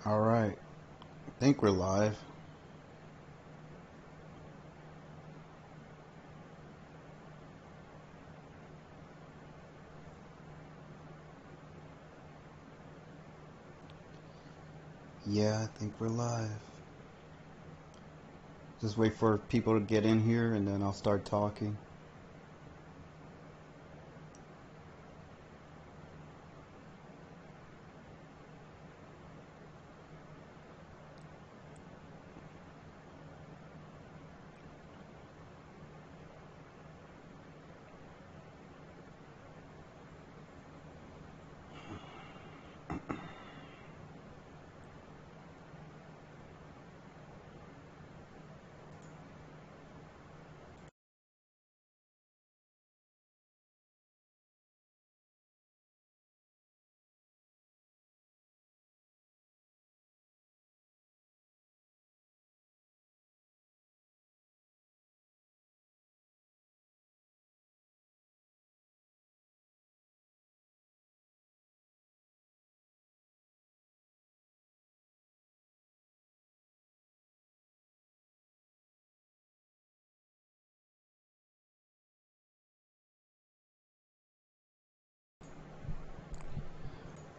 All right. I think we're live. Yeah, I think we're live. Just wait for people to get in here and then I'll start talking.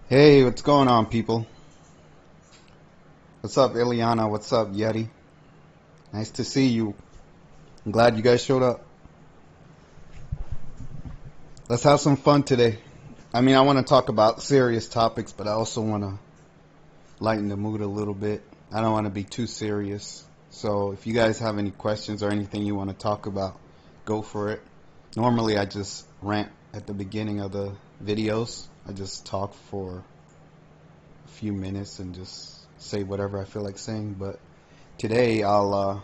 Hey, what's going on, people? What's up, Ileana? What's up, Yeti? Nice to see you. I'm glad you guys showed up. Let's have some fun today. I mean, I want to talk about serious topics, but I also want to lighten the mood a little bit. I don't want to be too serious. So if you guys have any questions or anything you want to talk about, go for it. Normally I just rant at the beginning of the videos. I just talk for a few minutes and just say whatever I feel like saying. But today I'll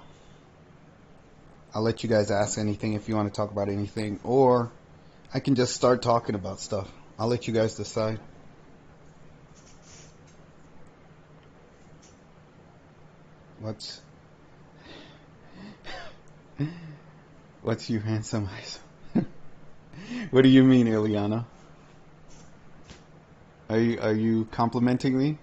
let you guys ask anything if you want to talk about anything, or I can just start talking about stuff. I'll let you guys decide. What's what's you handsome eyes? What do you mean, Ileana? Are you complimenting me?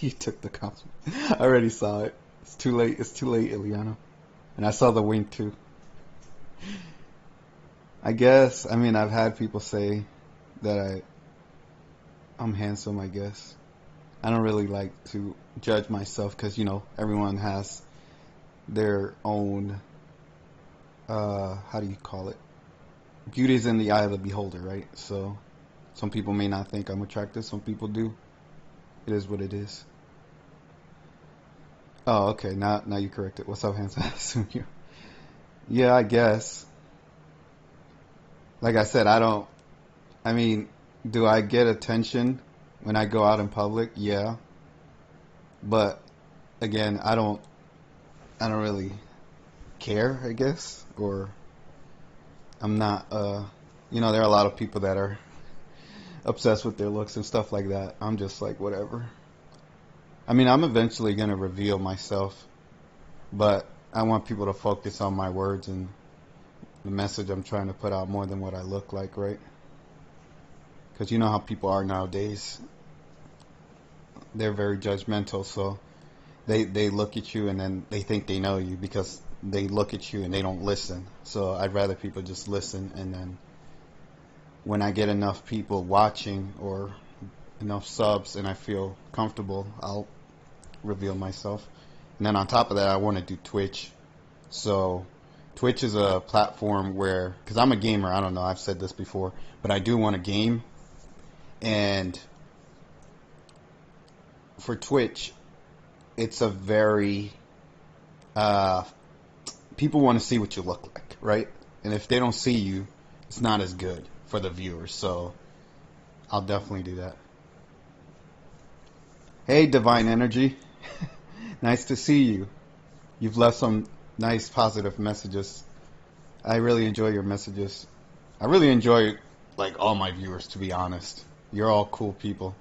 You took the compliment. I already saw it. It's too late. It's too late, Ileana. And I saw the wink too. I guess. I mean, I've had people say that I'm handsome. I guess. I don't really like to judge myself because everyone has their own. How do you call it? Beauty's in the eye of the beholder, right? So some people may not think I'm attractive. Some people do. It is what it is. Oh, okay. Now you correct it. What's up, handsome? I assume you. Yeah, I guess. Like I said, I don't. I mean, do I get attention when I go out in public? Yeah, but again, I don't. I don't really care. I guess, or I'm not. There are a lot of people that are obsessed with their looks and stuff like that. I'm just like whatever. I mean, I'm eventually gonna reveal myself, but I want people to focus on my words and the message I'm trying to put out more than what I look like, right? Because you know how people are nowadays. They're very judgmental, so they look at you and then they think they know you because they look at you and they don't listen. So I'd rather people just listen, and then when I get enough people watching or enough subs and I feel comfortable, I'll reveal myself. And then on top of that, I want to do Twitch. So Twitch is a platform where, because I'm a gamer, I don't know, I've said this before, but I do want to game. And for Twitch, it's a very uh, people want to see what you look like, right? And if they don't see you, it's not as good for the viewers. So I'll definitely do that. Hey, Divine Energy. Nice to see you. You've left some nice positive messages. I really enjoy your messages. I really enjoy like all my viewers, to be honest. You're all cool people.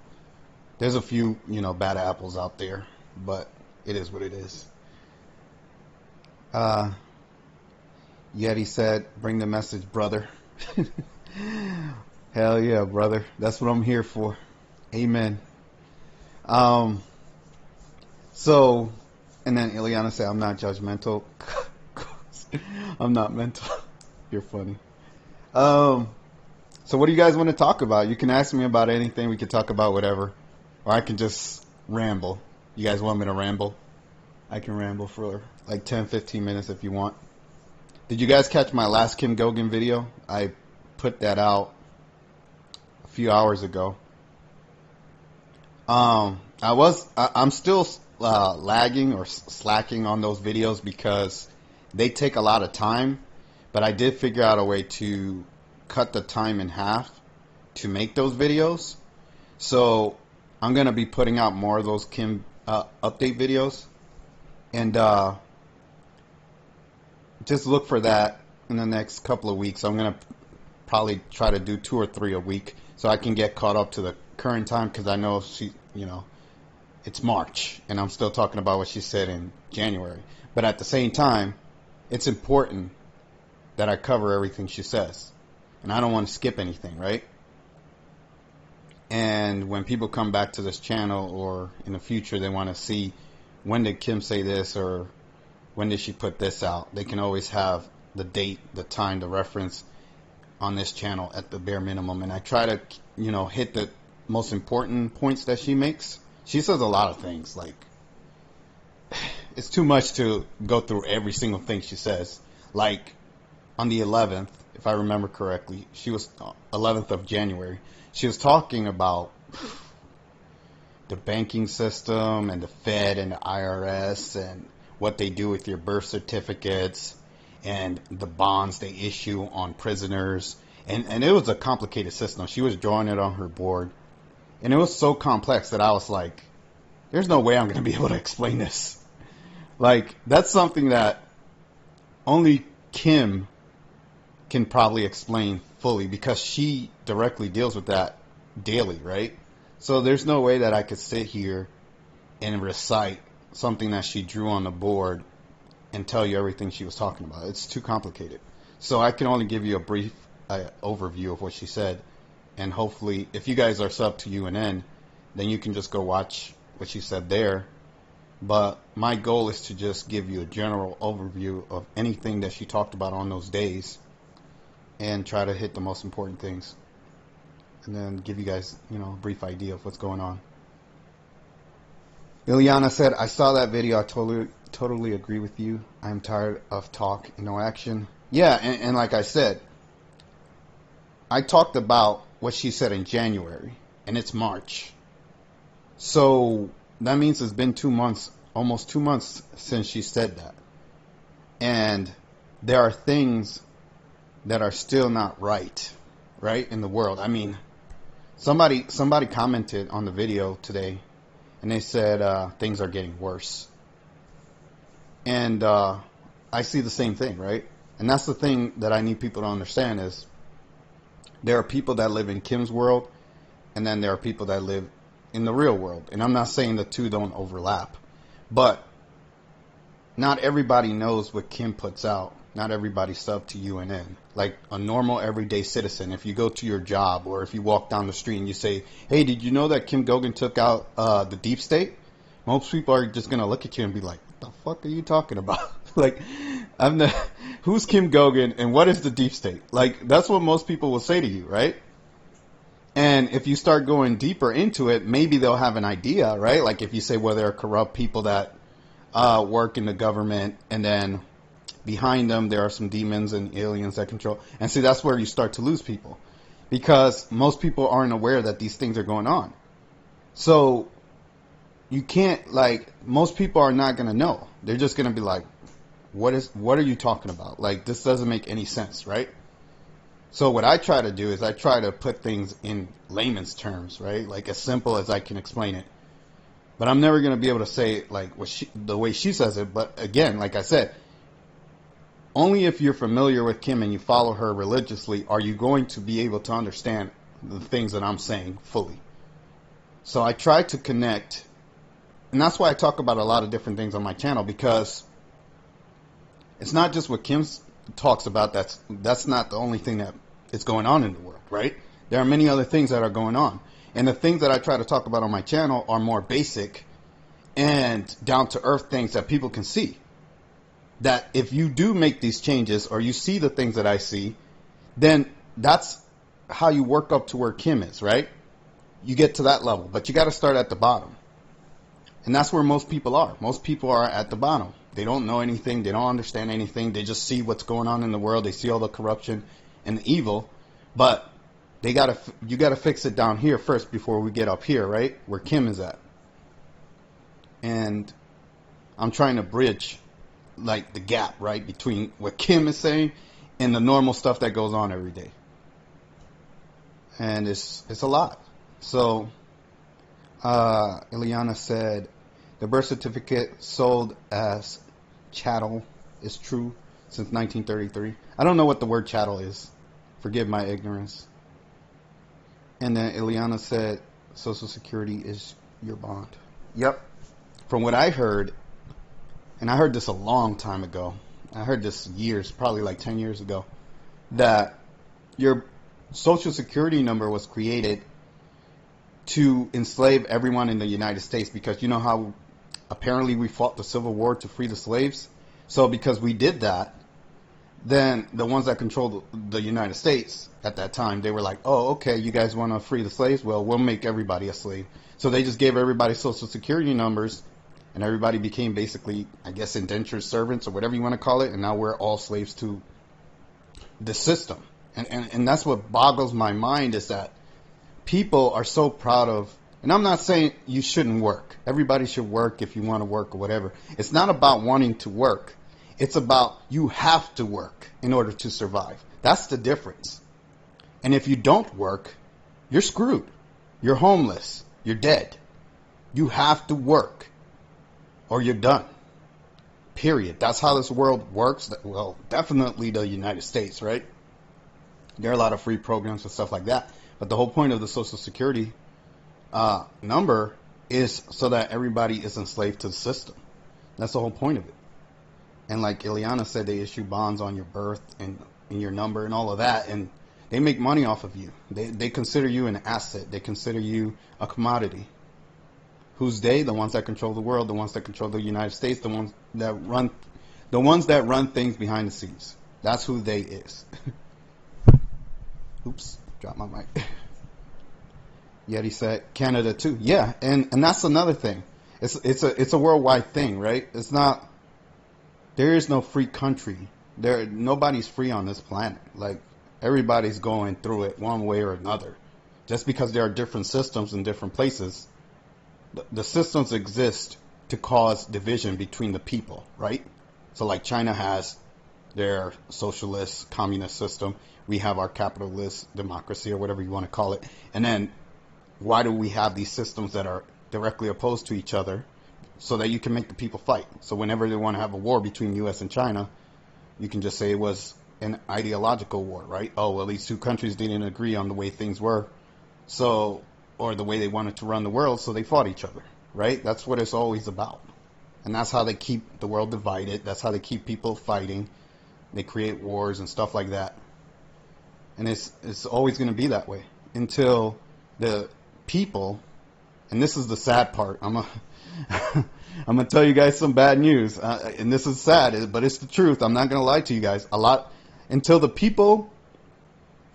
There's a few, bad apples out there, but it is what it is. Uh, Yeti said, bring the message, brother. Hell yeah, brother. That's what I'm here for. Amen. Um, so, and then Ileana said, I'm not judgmental. I'm not mental. You're funny. So what do you guys want to talk about? You can ask me about anything. We can talk about whatever. Or I can just ramble. You guys want me to ramble? I can ramble for like 10, 15 minutes if you want. Did you guys catch my last Kim Goguen video? I put that out a few hours ago. I'm still lagging or slacking on those videos because they take a lot of time, but I did figure out a way to cut the time in half to make those videos. So I'm going to be putting out more of those Kim update videos, and just look for that in the next couple of weeks. I'm going to probably try to do 2 or 3 a week so I can get caught up to the current time, because I know it's March and I'm still talking about what she said in January. But at the same time, it's important that I cover everything she says, and I don't want to skip anything, right? And when people come back to this channel, or in the future they want to see when did Kim say this, or when did she put this out, they can always have the date, the time, the reference on this channel at the bare minimum. And I try to, hit the most important points that she makes. She says a lot of things. Like, it's too much to go through every single thing she says. Like, on the 11th, if I remember correctly, she was 11th of January. She was talking about the banking system and the Fed and the IRS and what they do with your birth certificates and the bonds they issue on prisoners. And it was a complicated system. She was drawing it on her board. And it was so complex that I was like, there's no way I'm going to be able to explain this. Like, that's something that only Kim can probably explain fully, because she directly deals with that daily, right? So there's no way that I could sit here and recite something that she drew on the board and tell you everything she was talking about. It's too complicated. So I can only give you a brief overview of what she said. And hopefully, if you guys are subbed to UNN, then you can just go watch what she said there. But my goal is to just give you a general overview of anything that she talked about on those days, and try to hit the most important things, and then give you guys, a brief idea of what's going on. Liliana said, I saw that video. I totally agree with you. I'm tired of talk and no action. Yeah, and like I said, I talked about what she said in January, and it's March. So that means it's been 2 months, almost 2 months since she said that. And there are things that are still not right in the world. I mean, somebody commented on the video today, and they said things are getting worse. And I see the same thing, right? And that's the thing that I need people to understand is there are people that live in Kim's world, and then there are people that live in the real world. And I'm not saying the two don't overlap, but not everybody knows what Kim puts out. Not everybody sub to UNN. Like a normal everyday citizen, if you go to your job or if you walk down the street and you say, hey, did you know that Kim Goguen took out the deep state? Most people are just going to look at you and be like, what the fuck are you talking about? Like, who's Kim Goguen and what is the deep state? Like, that's what most people will say to you, right? And if you start going deeper into it, maybe they'll have an idea, right? Like if you say, well, there are corrupt people that work in the government, and then behind them there are some demons and aliens that control. And see, that's where you start to lose people, because most people aren't aware that these things are going on. So you can't, like, most people are not going to know. They're just going to be like, what are you talking about? Like, this doesn't make any sense, right? So what I try to do is I try to put things in layman's terms, right? Like as simple as I can explain it. But I'm never going to be able to say it like the way she says it. But again, like I said, only if you're familiar with Kim and you follow her religiously are you going to be able to understand the things that I'm saying fully. So I try to connect, and that's why I talk about a lot of different things on my channel, because it's not just what Kim talks about. That's not the only thing that is going on in the world, right? There are many other things that are going on. And the things that I try to talk about on my channel are more basic and down to earth things that people can see. That if you do make these changes or you see the things that I see, then that's how you work up to where Kim is, right? You get to that level, but you got to start at the bottom. And that's where most people are. Most people are at the bottom. They don't know anything. They don't understand anything. They just see what's going on in the world. They see all the corruption and the evil, but you got to fix it down here first before we get up here, right? Where Kim is at. And I'm trying to bridge like the gap, right, between what Kim is saying and the normal stuff that goes on every day. And it's a lot. So Ileana said the birth certificate sold as chattel is true since 1933. I don't know what the word chattel is. Forgive my ignorance. And then Ileana said Social Security is your bond. Yep. From what I heard, and I heard this a long time ago, I heard this years, probably like 10 years ago, that your Social Security number was created to enslave everyone in the United States, because you know how apparently we fought the Civil War to free the slaves? So because we did that, then the ones that controlled the United States at that time, they were like, oh, okay, you guys want to free the slaves? Well, we'll make everybody a slave. So they just gave everybody Social Security numbers, and everybody became basically, I guess, indentured servants or whatever you want to call it, and now we're all slaves to the system. And that's what boggles my mind, is that people are so proud of, and I'm not saying you shouldn't work. Everybody should work if you want to work or whatever. It's not about wanting to work. It's about you have to work in order to survive. That's the difference. And if you don't work, you're screwed. You're homeless. You're dead. You have to work or you're done. Period. That's how this world works. Well, definitely the United States, right? There are a lot of free programs and stuff like that. But the whole point of the Social Security number is so that everybody is enslaved to the system. That's the whole point of it. And like Ileana said, they issue bonds on your birth and your number and all of that, and they make money off of you. They consider you an asset. They consider you a commodity. Who's they? The ones that control the world, the ones that control the United States, the ones that run things behind the scenes. That's who they is. Oops, dropped my mic. Yeti said Canada too. Yeah, and that's another thing. It's a worldwide thing, right? It's not. There is no free country. Nobody's free on this planet. Like, everybody's going through it one way or another. Just because there are different systems in different places, the systems exist to cause division between the people, right? So like China has their socialist, communist system. We have our capitalist democracy, or whatever you want to call it. And then why do we have these systems that are directly opposed to each other? So that you can make the people fight. So whenever they want to have a war between U.S. and China, you can just say it was an ideological war, right? Oh, well, these two countries didn't agree on the way things were, so, or the way they wanted to run the world, so they fought each other, right? That's what it's always about. And that's how they keep the world divided. That's how they keep people fighting. They create wars and stuff like that. And it's always going to be that way until the people, and this is the sad part, I'm going to tell you guys some bad news, and this is sad, but it's the truth. I'm not going to lie to you guys. Until the people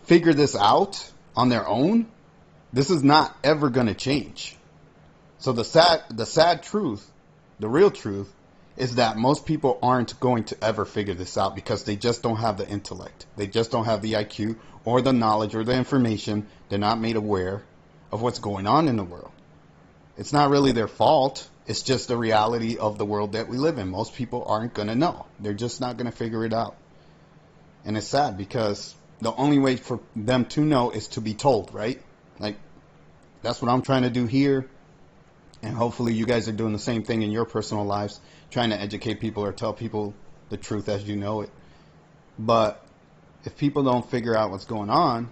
figure this out on their own, this is not ever going to change. So the sad truth, the real truth, is that most people aren't going to ever figure this out because they just don't have the intellect. They just don't have the IQ or the knowledge or the information. They're not made aware of what's going on in the world. It's not really their fault. It's just the reality of the world that we live in. Most people aren't going to know. They're just not going to figure it out. And it's sad because the only way for them to know is to be told, right? Like, that's what I'm trying to do here. And hopefully you guys are doing the same thing in your personal lives, trying to educate people or tell people the truth as you know it. But if people don't figure out what's going on,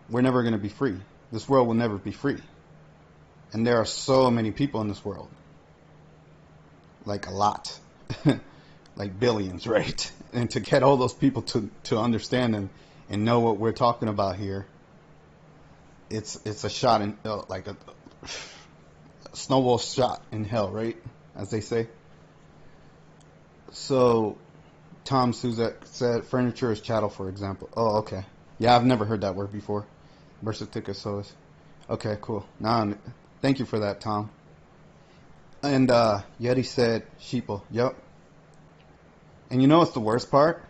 we're never going to be free. This world will never be free. And there are so many people in this world. Like a lot. Like billions, right? And to get all those people to understand and know what we're talking about here, it's a shot in, like a snowball shot in hell, right? As they say. So, Tom Suzak said, furniture is chattel, for example. Oh, okay. Yeah, I've never heard that word before. Versaticus. Okay, cool. Now, thank you for that, Tom. And Yeti said, sheeple. Yep. And you know what's the worst part?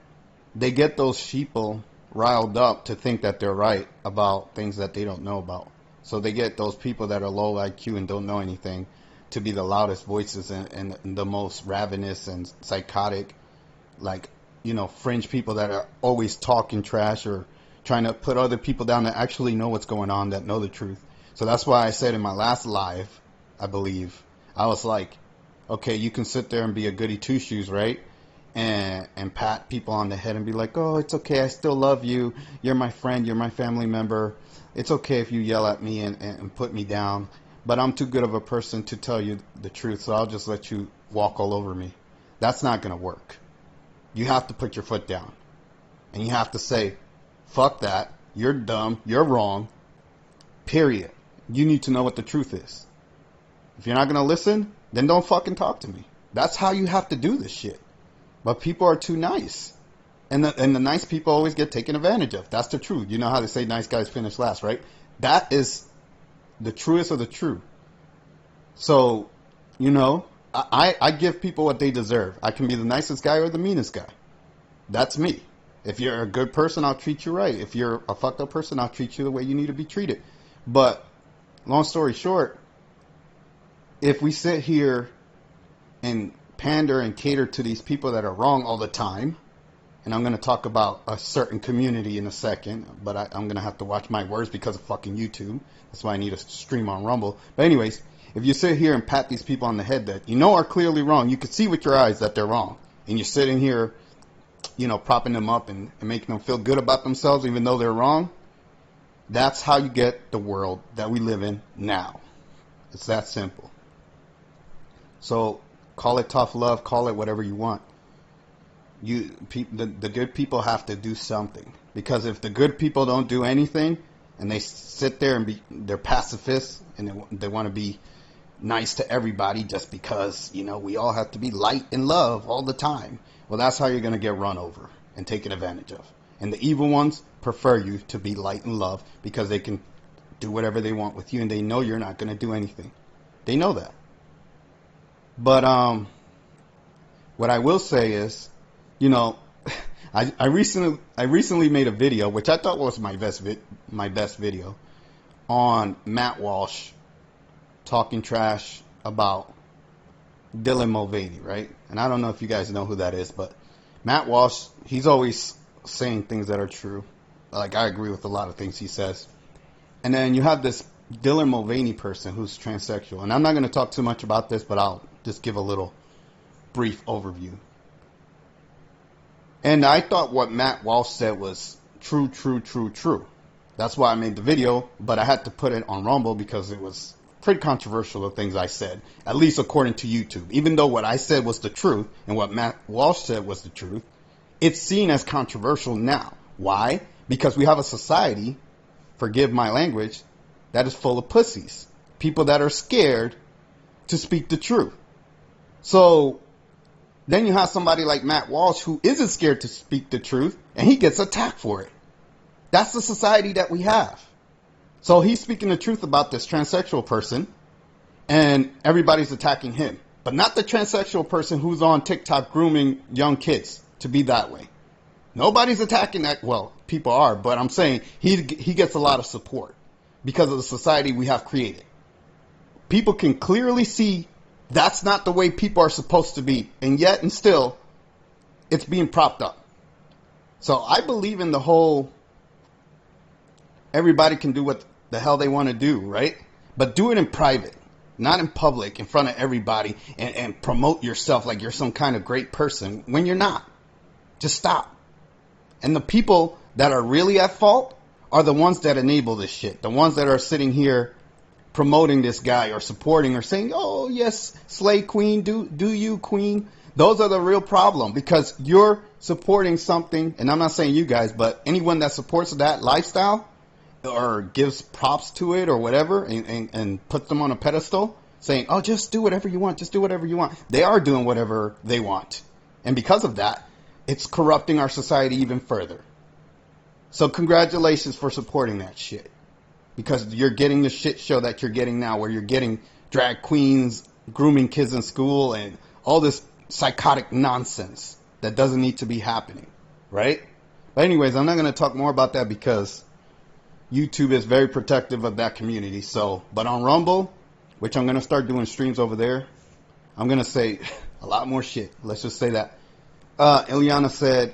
They get those sheeple riled up to think that they're right about things that they don't know about. So they get those people that are low IQ and don't know anything to be the loudest voices and the most ravenous and psychotic, like, you know, fringe people that are always talking trash or trying to put other people down that actually know what's going on, that know the truth. So that's why I said in my last live, I believe, I was like, okay, you can sit there and be a goody two-shoes, right? And pat people on the head and be like, oh, it's okay, I still love you. You're my friend, you're my family member. It's okay if you yell at me and put me down. But I'm too good of a person to tell you the truth, so I'll just let you walk all over me. That's not going to work. You have to put your foot down. And you have to say, fuck that, you're dumb, you're wrong, period. You need to know what the truth is. If you're not going to listen, then don't fucking talk to me. That's how you have to do this shit. But people are too nice. And the nice people always get taken advantage of. That's the truth. You know how they say nice guys finish last, right? That is the truest of the true. So, you know, I give people what they deserve. I can be the nicest guy or the meanest guy. That's me. If you're a good person, I'll treat you right. If you're a fucked up person, I'll treat you the way you need to be treated. But, long story short, if we sit here and pander and cater to these people that are wrong all the time, and I'm going to talk about a certain community in a second, but I'm going to have to watch my words because of fucking YouTube. That's why I need a stream on Rumble. But anyways, if you sit here and pat these people on the head that you know are clearly wrong, you can see with your eyes that they're wrong, and you're sitting here, you know, propping them up and making them feel good about themselves even though they're wrong, that's how you get the world that we live in now. It's that simple. So, call it tough love, call it whatever you want. The good people have to do something. Because if the good people don't do anything, and they sit there and they're pacifists, and they want to be nice to everybody just because, you know, we all have to be light and love all the time. Well, that's how you're going to get run over and taken advantage of. And the evil ones prefer you to be light and love because they can do whatever they want with you, and they know you're not going to do anything. They know that. But what I will say is, you know, I recently made a video, which I thought was my best video, on Matt Walsh talking trash about Dylan Mulvaney, right? And I don't know if you guys know who that is, but Matt Walsh, he's always saying things that are true. Like, I agree with a lot of things he says. And then you have this Dylan Mulvaney person who's transsexual. And I'm not going to talk too much about this, but I'll just give a little brief overview. And I thought what Matt Walsh said was true. That's why I made the video, but I had to put it on Rumble because it was pretty controversial, the things I said, at least according to YouTube. Even though what I said was the truth and what Matt Walsh said was the truth, it's seen as controversial now. Why? Because we have a society, forgive my language, that is full of pussies. People that are scared to speak the truth. So then you have somebody like Matt Walsh who isn't scared to speak the truth, and he gets attacked for it. That's the society that we have. So he's speaking the truth about this transsexual person, and everybody's attacking him. But not the transsexual person who's on TikTok grooming young kids to be that way. Nobody's attacking that. Well, people are, but I'm saying he gets a lot of support because of the society we have created. People can clearly see that's not the way people are supposed to be, and yet and still, it's being propped up. So I believe in the whole everybody can do what the hell they want to do, right? But do it in private. not in public, in front of everybody, and promote yourself like you're some kind of great person when you're not. Just stop. And the people that are really at fault are the ones that enable this shit. The ones that are sitting here promoting this guy or supporting or saying, oh, yes, slay queen, do you, queen. Those are the real problem, because you're supporting something, and I'm not saying you guys, but anyone that supports that lifestyle or gives props to it or whatever and puts them on a pedestal saying, oh, just do whatever you want, just do whatever you want. They are doing whatever they want. And because of that, it's corrupting our society even further. So congratulations for supporting that shit. Because you're getting the shit show that you're getting now, where you're getting drag queens grooming kids in school and all this psychotic nonsense that doesn't need to be happening, right? But anyways, I'm not going to talk more about that because YouTube is very protective of that community. So, but on Rumble, which I'm going to start doing streams over there, I'm going to say a lot more shit. Let's just say that. Ileana said,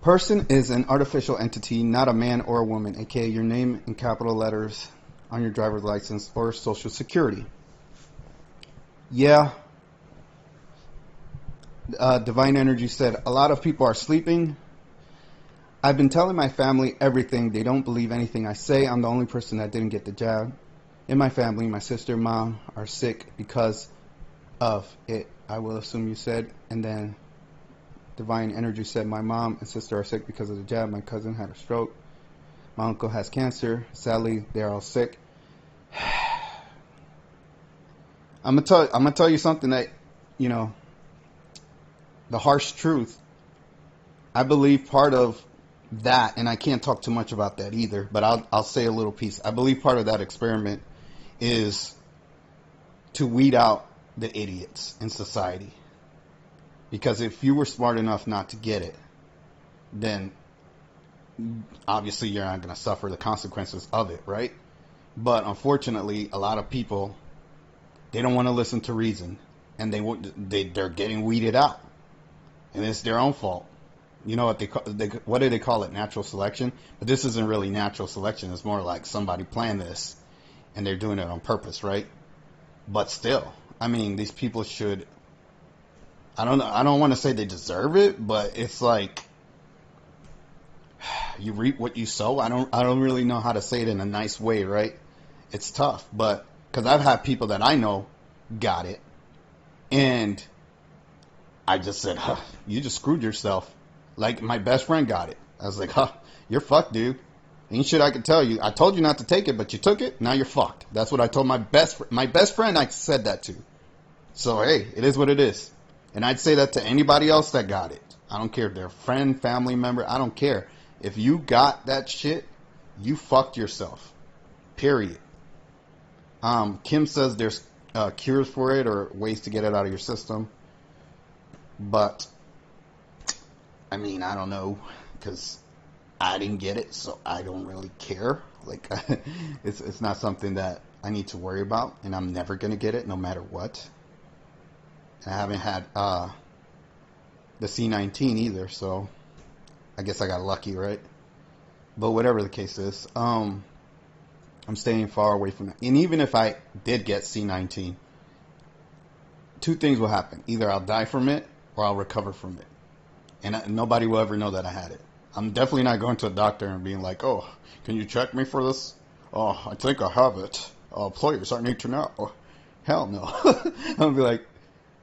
person is an artificial entity, not a man or a woman, aka your name in capital letters on your driver's license or social security. Yeah. Divine Energy said, a lot of people are sleeping. I've been telling my family everything. They don't believe anything I say. I'm the only person that didn't get the jab. In my family, my sister and mom are sick because of it, I will assume you said. And then Divine Energy said, my mom and sister are sick because of the jab. My cousin had a stroke. My uncle has cancer. Sadly, they're all sick. I'm gonna tell you something that, you know, the harsh truth. I believe part of that, and I can't talk too much about that either, but I'll say a little piece. I believe part of that experiment is to weed out the idiots in society. Because if you were smart enough not to get it, then obviously you're not going to suffer the consequences of it, right? But unfortunately, a lot of people, they don't want to listen to reason, and they're getting weeded out, and it's their own fault. You know what what do they call it? Natural selection. But this isn't really natural selection. It's more like somebody planned this, and they're doing it on purpose, right? But still, I mean, these people should. I don't want to say they deserve it, but it's like you reap what you sow. I don't really know how to say it in a nice way, right? It's tough, but because I've had people that I know got it, and I just said, huh, you just screwed yourself. Like, my best friend got it. I was like, huh, you're fucked, dude. Ain't shit I could tell you. I told you not to take it, but you took it. Now you're fucked. That's what I told my best friend. I said that to. So, hey, it is what it is. And I'd say that to anybody else that got it. I don't care if they're a friend, family member. I don't care. If you got that shit, you fucked yourself. Period. Kim says there's cures for it or ways to get it out of your system. But, I mean, I don't know, because I didn't get it, so I don't really care. Like, it's not something that I need to worry about, and I'm never going to get it no matter what. And I haven't had the C19 either, so I guess I got lucky, right? But whatever the case is, I'm staying far away from that. And even if I did get C19, two things will happen. Either I'll die from it, or I'll recover from it. And nobody will ever know that I had it. I'm definitely not going to a doctor and being like, oh, can you check me for this? Oh, I think I have it. Please, I need to know. Hell no. I'll be like,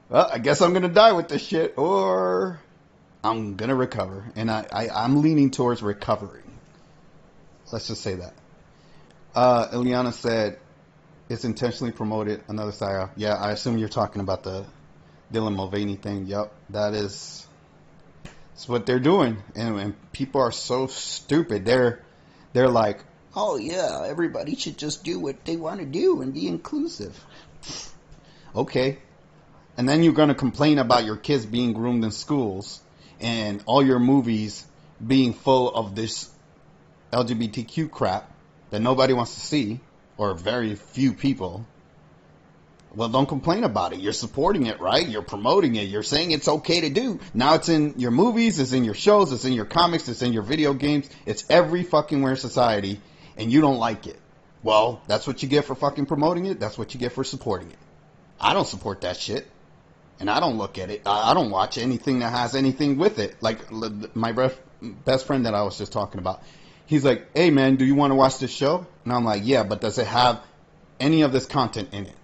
well, I guess I'm going to die with this shit, or I'm going to recover. And I'm leaning towards recovering. Let's just say that. Ileana said, it's intentionally promoted. Another psyop. Yeah, I assume you're talking about the Dylan Mulvaney thing. Yep, that's what they're doing. And people are so stupid. They're like, oh yeah, everybody should just do what they want to do and be inclusive. Okay. And then you're going to complain about your kids being groomed in schools and all your movies being full of this LGBTQ crap that nobody wants to see, or very few people. Well, don't complain about it. You're supporting it, right? You're promoting it. You're saying it's okay to do. Now it's in your movies, it's in your shows, it's in your comics, it's in your video games. It's every fucking where society, and you don't like it. Well, that's what you get for fucking promoting it. That's what you get for supporting it. I don't support that shit. And I don't look at it. I don't watch anything that has anything with it. Like my best friend that I was just talking about. He's like, hey man, do you want to watch this show? And I'm like, yeah, but does it have any of this content in it?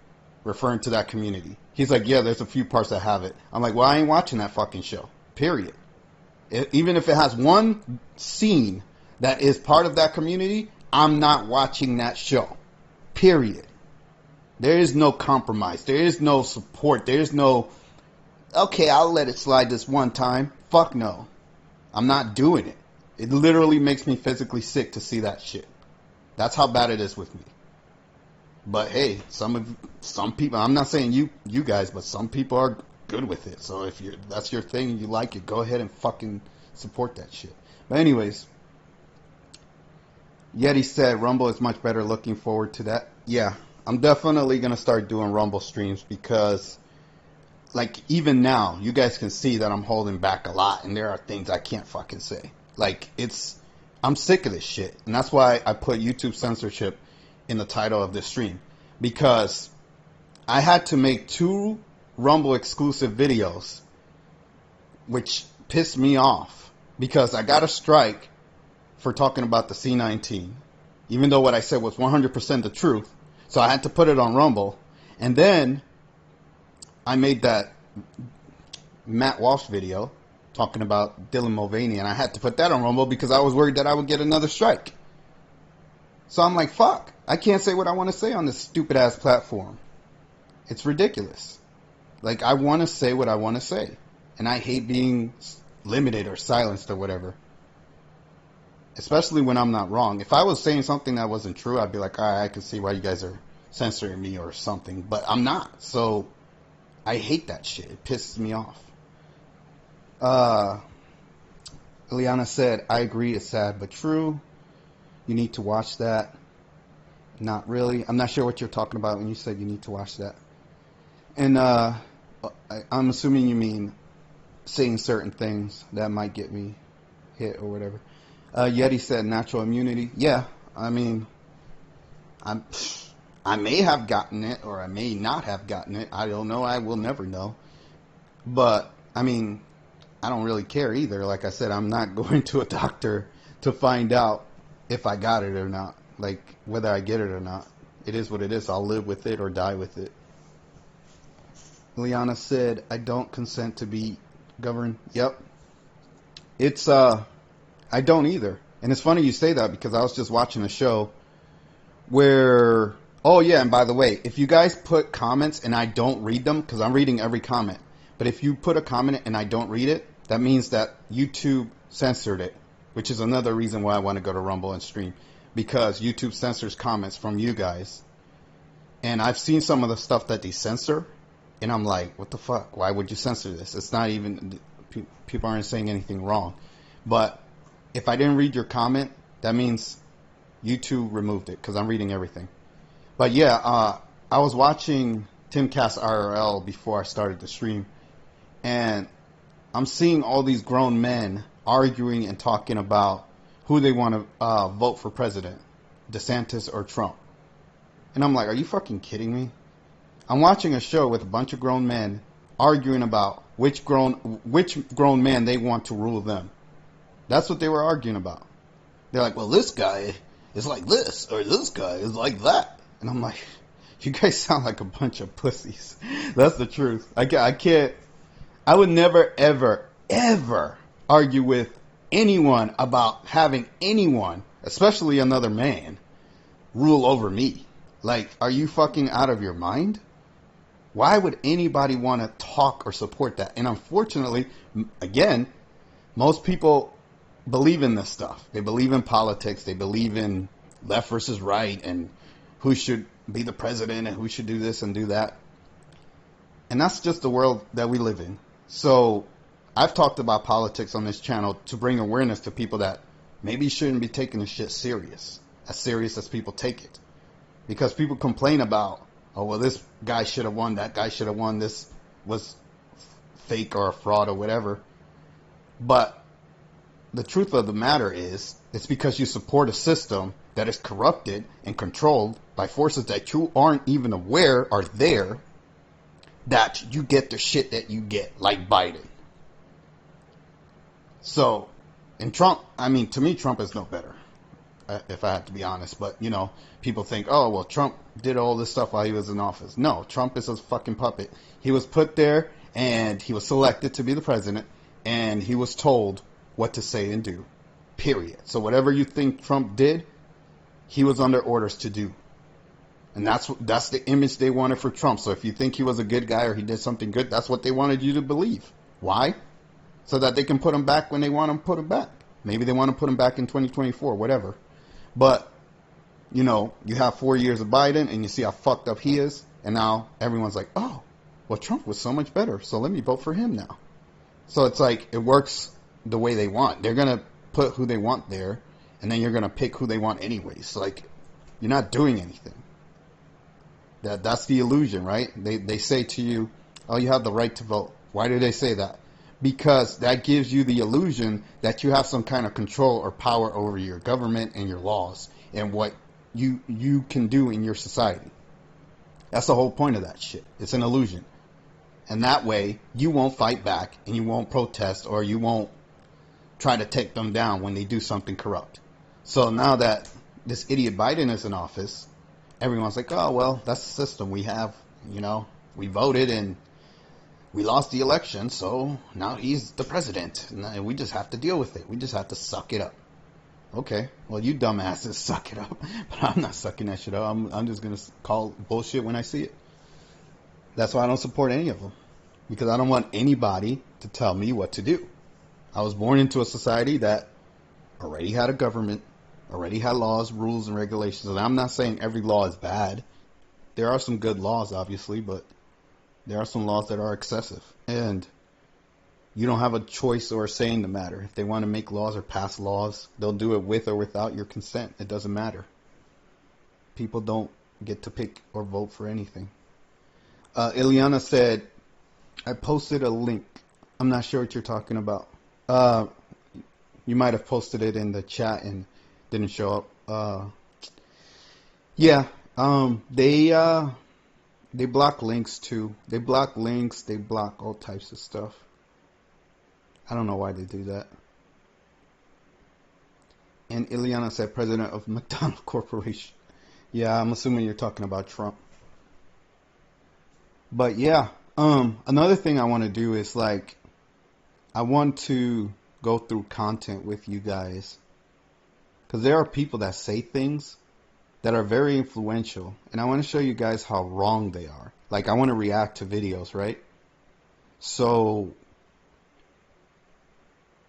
Referring to that community. He's like, yeah, there's a few parts that have it. I'm like, well, I ain't watching that fucking show. Period. Even if it has one scene that is part of that community, I'm not watching that show. Period. There is no compromise. There is no support. There is no, okay, I'll let it slide this one time. Fuck no. I'm not doing it. It literally makes me physically sick to see that shit. That's how bad it is with me. But hey, some people, I'm not saying you guys, but some people are good with it. So if that's your thing and you like it, go ahead and fucking support that shit. But anyways, Yeti said Rumble is much better. Looking forward to that. Yeah, I'm definitely going to start doing Rumble streams because, like, even now, you guys can see that I'm holding back a lot, and there are things I can't fucking say. Like, I'm sick of this shit, and that's why I put YouTube censorship in the title of this stream, because I had to make 2 Rumble exclusive videos, which pissed me off, because I got a strike for talking about the C19, even though what I said was 100% the truth. So I had to put it on Rumble, and then I made that Matt Walsh video talking about Dylan Mulvaney, and I had to put that on Rumble because I was worried that I would get another strike. So I'm like, fuck, I can't say what I want to say on this stupid ass platform. It's ridiculous. Like, I want to say what I want to say, and I hate being limited or silenced or whatever. Especially when I'm not wrong. If I was saying something that wasn't true, I'd be like, all right, I can see why you guys are censoring me or something. But I'm not. So I hate that shit. It pisses me off. Ileana said, I agree, it's sad but true. You need to watch that. Not really. I'm not sure what you're talking about when you said you need to watch that. And I'm assuming you mean saying certain things that might get me hit or whatever. Yeti said natural immunity. Yeah, I mean, I may have gotten it or I may not have gotten it. I don't know. I will never know. But, I mean, I don't really care either. Like I said, I'm not going to a doctor to find out if I got it or not. Like, whether I get it or not. It is what it is. I'll live with it or die with it. Liana said, I don't consent to be governed. Yep. It's, I don't either. And it's funny you say that because I was just watching a show where, oh yeah, and by the way, if you guys put comments and I don't read them, because I'm reading every comment, but if you put a comment and I don't read it, that means that YouTube censored it, which is another reason why I want to go to Rumble and stream, because YouTube censors comments from you guys. And I've seen some of the stuff that they censor, and I'm like, what the fuck? Why would you censor this? It's not even, people aren't saying anything wrong. But if I didn't read your comment, that means YouTube removed it because I'm reading everything. But yeah, I was watching Timcast IRL before I started the stream, and I'm seeing all these grown men arguing and talking about who they want to vote for president, DeSantis or Trump. And I'm like, are you fucking kidding me? I'm watching a show with a bunch of grown men arguing about which grown man they want to rule them. That's what they were arguing about. They're like, well, this guy is like this, or this guy is like that. And I'm like, you guys sound like a bunch of pussies. That's the truth. I can't, I would never, ever, ever argue with anyone about having anyone, especially another man, rule over me. Like, are you fucking out of your mind? Why would anybody want to talk or support that? And unfortunately, again, most people believe in this stuff. They believe in politics. They believe in left versus right and who should be the president and who should do this and do that. And that's just the world that we live in. So I've talked about politics on this channel to bring awareness to people that maybe shouldn't be taking this shit serious as people take it. Because people complain about, oh, well, this guy should have won, that guy should have won, this was fake or a fraud or whatever. But the truth of the matter is, it's because you support a system that is corrupted and controlled by forces that you aren't even aware are there, that you get the shit that you get, like Biden. So, and Trump, I mean, to me, Trump is no better, if I have to be honest. But, you know, people think, oh, well, Trump did all this stuff while he was in office. No, Trump is a fucking puppet. He was put there, and he was selected to be the president, and he was told what to say and do, period. So whatever you think Trump did, he was under orders to do. And that's the image they wanted for Trump. So if you think he was a good guy or he did something good, that's what they wanted you to believe. Why? So that they can put him back when they want him to put him back. Maybe they want to put him back in 2024, whatever. But, you know, you have 4 years of Biden and you see how fucked up he is. And now everyone's like, oh, well, Trump was so much better, so let me vote for him now. So it's like, it works the way they want. They're going to put who they want there, and then you're going to pick who they want anyways. Like, you're not doing anything. That's the illusion, right? They say to you, oh, you have the right to vote. Why do they say that? Because that gives you the illusion that you have some kind of control or power over your government and your laws and what you can do in your society. That's the whole point of that shit. It's an illusion. And that way, you won't fight back and you won't protest or you won't try to take them down when they do something corrupt. So now that this idiot Biden is in office, everyone's like, oh, well, that's the system we have. You know, we voted and we lost the election, so now he's the president. And we just have to deal with it. We just have to suck it up. Okay, well, you dumbasses suck it up. But I'm not sucking that shit up. I'm just going to call bullshit when I see it. That's why I don't support any of them. Because I don't want anybody to tell me what to do. I was born into a society that already had a government, already had laws, rules, and regulations. And I'm not saying every law is bad. There are some good laws, obviously, but there are some laws that are excessive. And you don't have a choice or a say in the matter. If they want to make laws or pass laws, they'll do it with or without your consent. It doesn't matter. People don't get to pick or vote for anything. Ileana said, I posted a link. I'm not sure what you're talking about. You might have posted it in the chat and didn't show up. Yeah. They block links too. They block links. They block all types of stuff. I don't know why they do that. And Ileana said, president of McDonald's Corporation. Yeah, I'm assuming you're talking about Trump. But yeah, another thing I want to do is like, I want to go through content with you guys. Because there are people that say things that are very influential. And I want to show you guys how wrong they are. Like, I want to react to videos, right? So,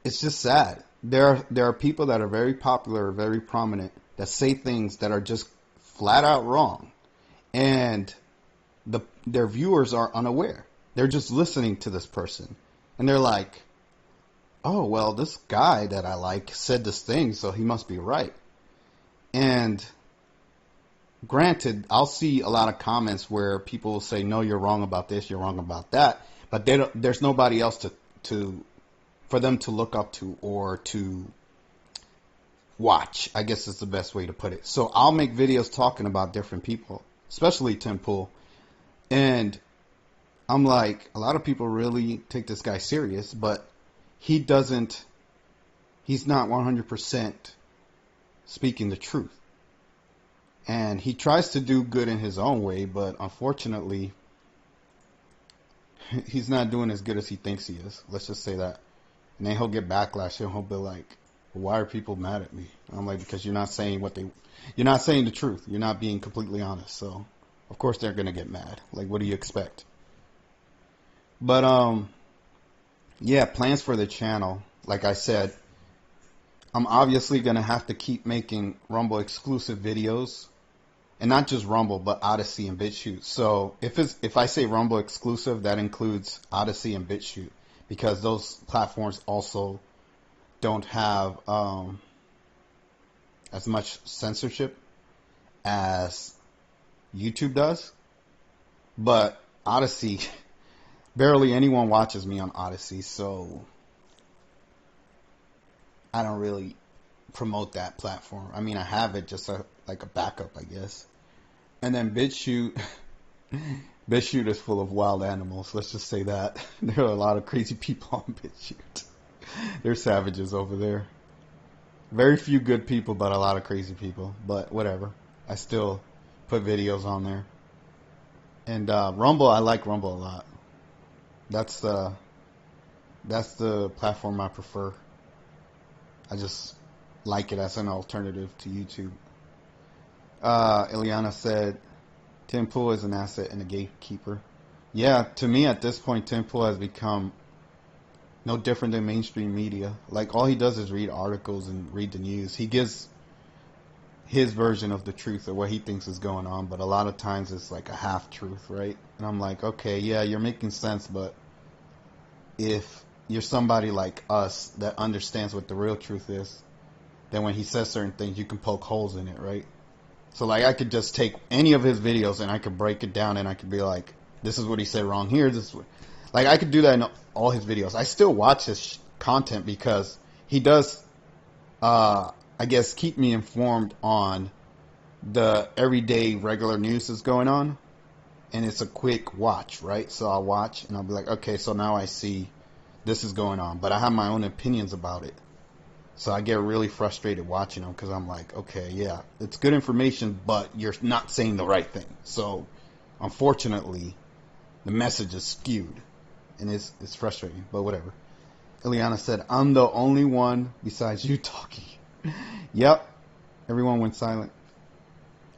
it's just sad. There are people that are very popular, very prominent, that say things that are just flat out wrong. And their viewers are unaware. They're just listening to this person. And they're like, oh, well, this guy that I like said this thing, so he must be right. And granted, I'll see a lot of comments where people will say, no, you're wrong about this, you're wrong about that. But there's nobody else for them to look up to or to watch, I guess is the best way to put it. So I'll make videos talking about different people, especially Tim Pool. And I'm like, a lot of people really take this guy serious, but he's not 100% speaking the truth. And he tries to do good in his own way, but unfortunately, he's not doing as good as he thinks he is. Let's just say that. And then he'll get backlash and he'll be like, why are people mad at me? And I'm like, because you're not saying you're not saying the truth. You're not being completely honest. So, of course they're going to get mad. Like, what do you expect? But, yeah, plans for the channel. Like I said, I'm obviously going to have to keep making Rumble exclusive videos. And not just Rumble, but Odyssey and BitChute. So if I say Rumble exclusive, that includes Odyssey and BitChute. Because those platforms also don't have as much censorship as YouTube does. But Odyssey, barely anyone watches me on Odyssey, so I don't really promote that platform. I mean, I have it just like a backup, I guess. And then BitChute, BitChute is full of wild animals. Let's just say that. There are a lot of crazy people on BitChute. They're savages over there. Very few good people, but a lot of crazy people. But whatever. I still put videos on there. And Rumble, I like Rumble a lot. That's the platform I prefer. I just like it as an alternative to YouTube. Ileana said, Tim Pool is an asset and a gatekeeper. Yeah, to me at this point, Tim Pool has become no different than mainstream media. Like, all he does is read articles and read the news. He gives his version of the truth or what he thinks is going on, but a lot of times it's like a half truth, right? And I'm like, okay, yeah, you're making sense, but if you're somebody like us that understands what the real truth is, then when he says certain things, you can poke holes in it, right? So, like, I could just take any of his videos and I could break it down and I could be like, this is what he said wrong here. This is what... Like, I could do that in all his videos. I still watch his content because he does, I guess, keep me informed on the everyday regular news that's going on. And it's a quick watch, right? So I'll watch and I'll be like, okay, so now I see this is going on. But I have my own opinions about it. So I get really frustrated watching them because I'm like, okay, yeah, it's good information, but you're not saying the right thing. So, unfortunately, the message is skewed, and it's frustrating, but whatever. Ileana said, I'm the only one besides you talking. Yep, everyone went silent.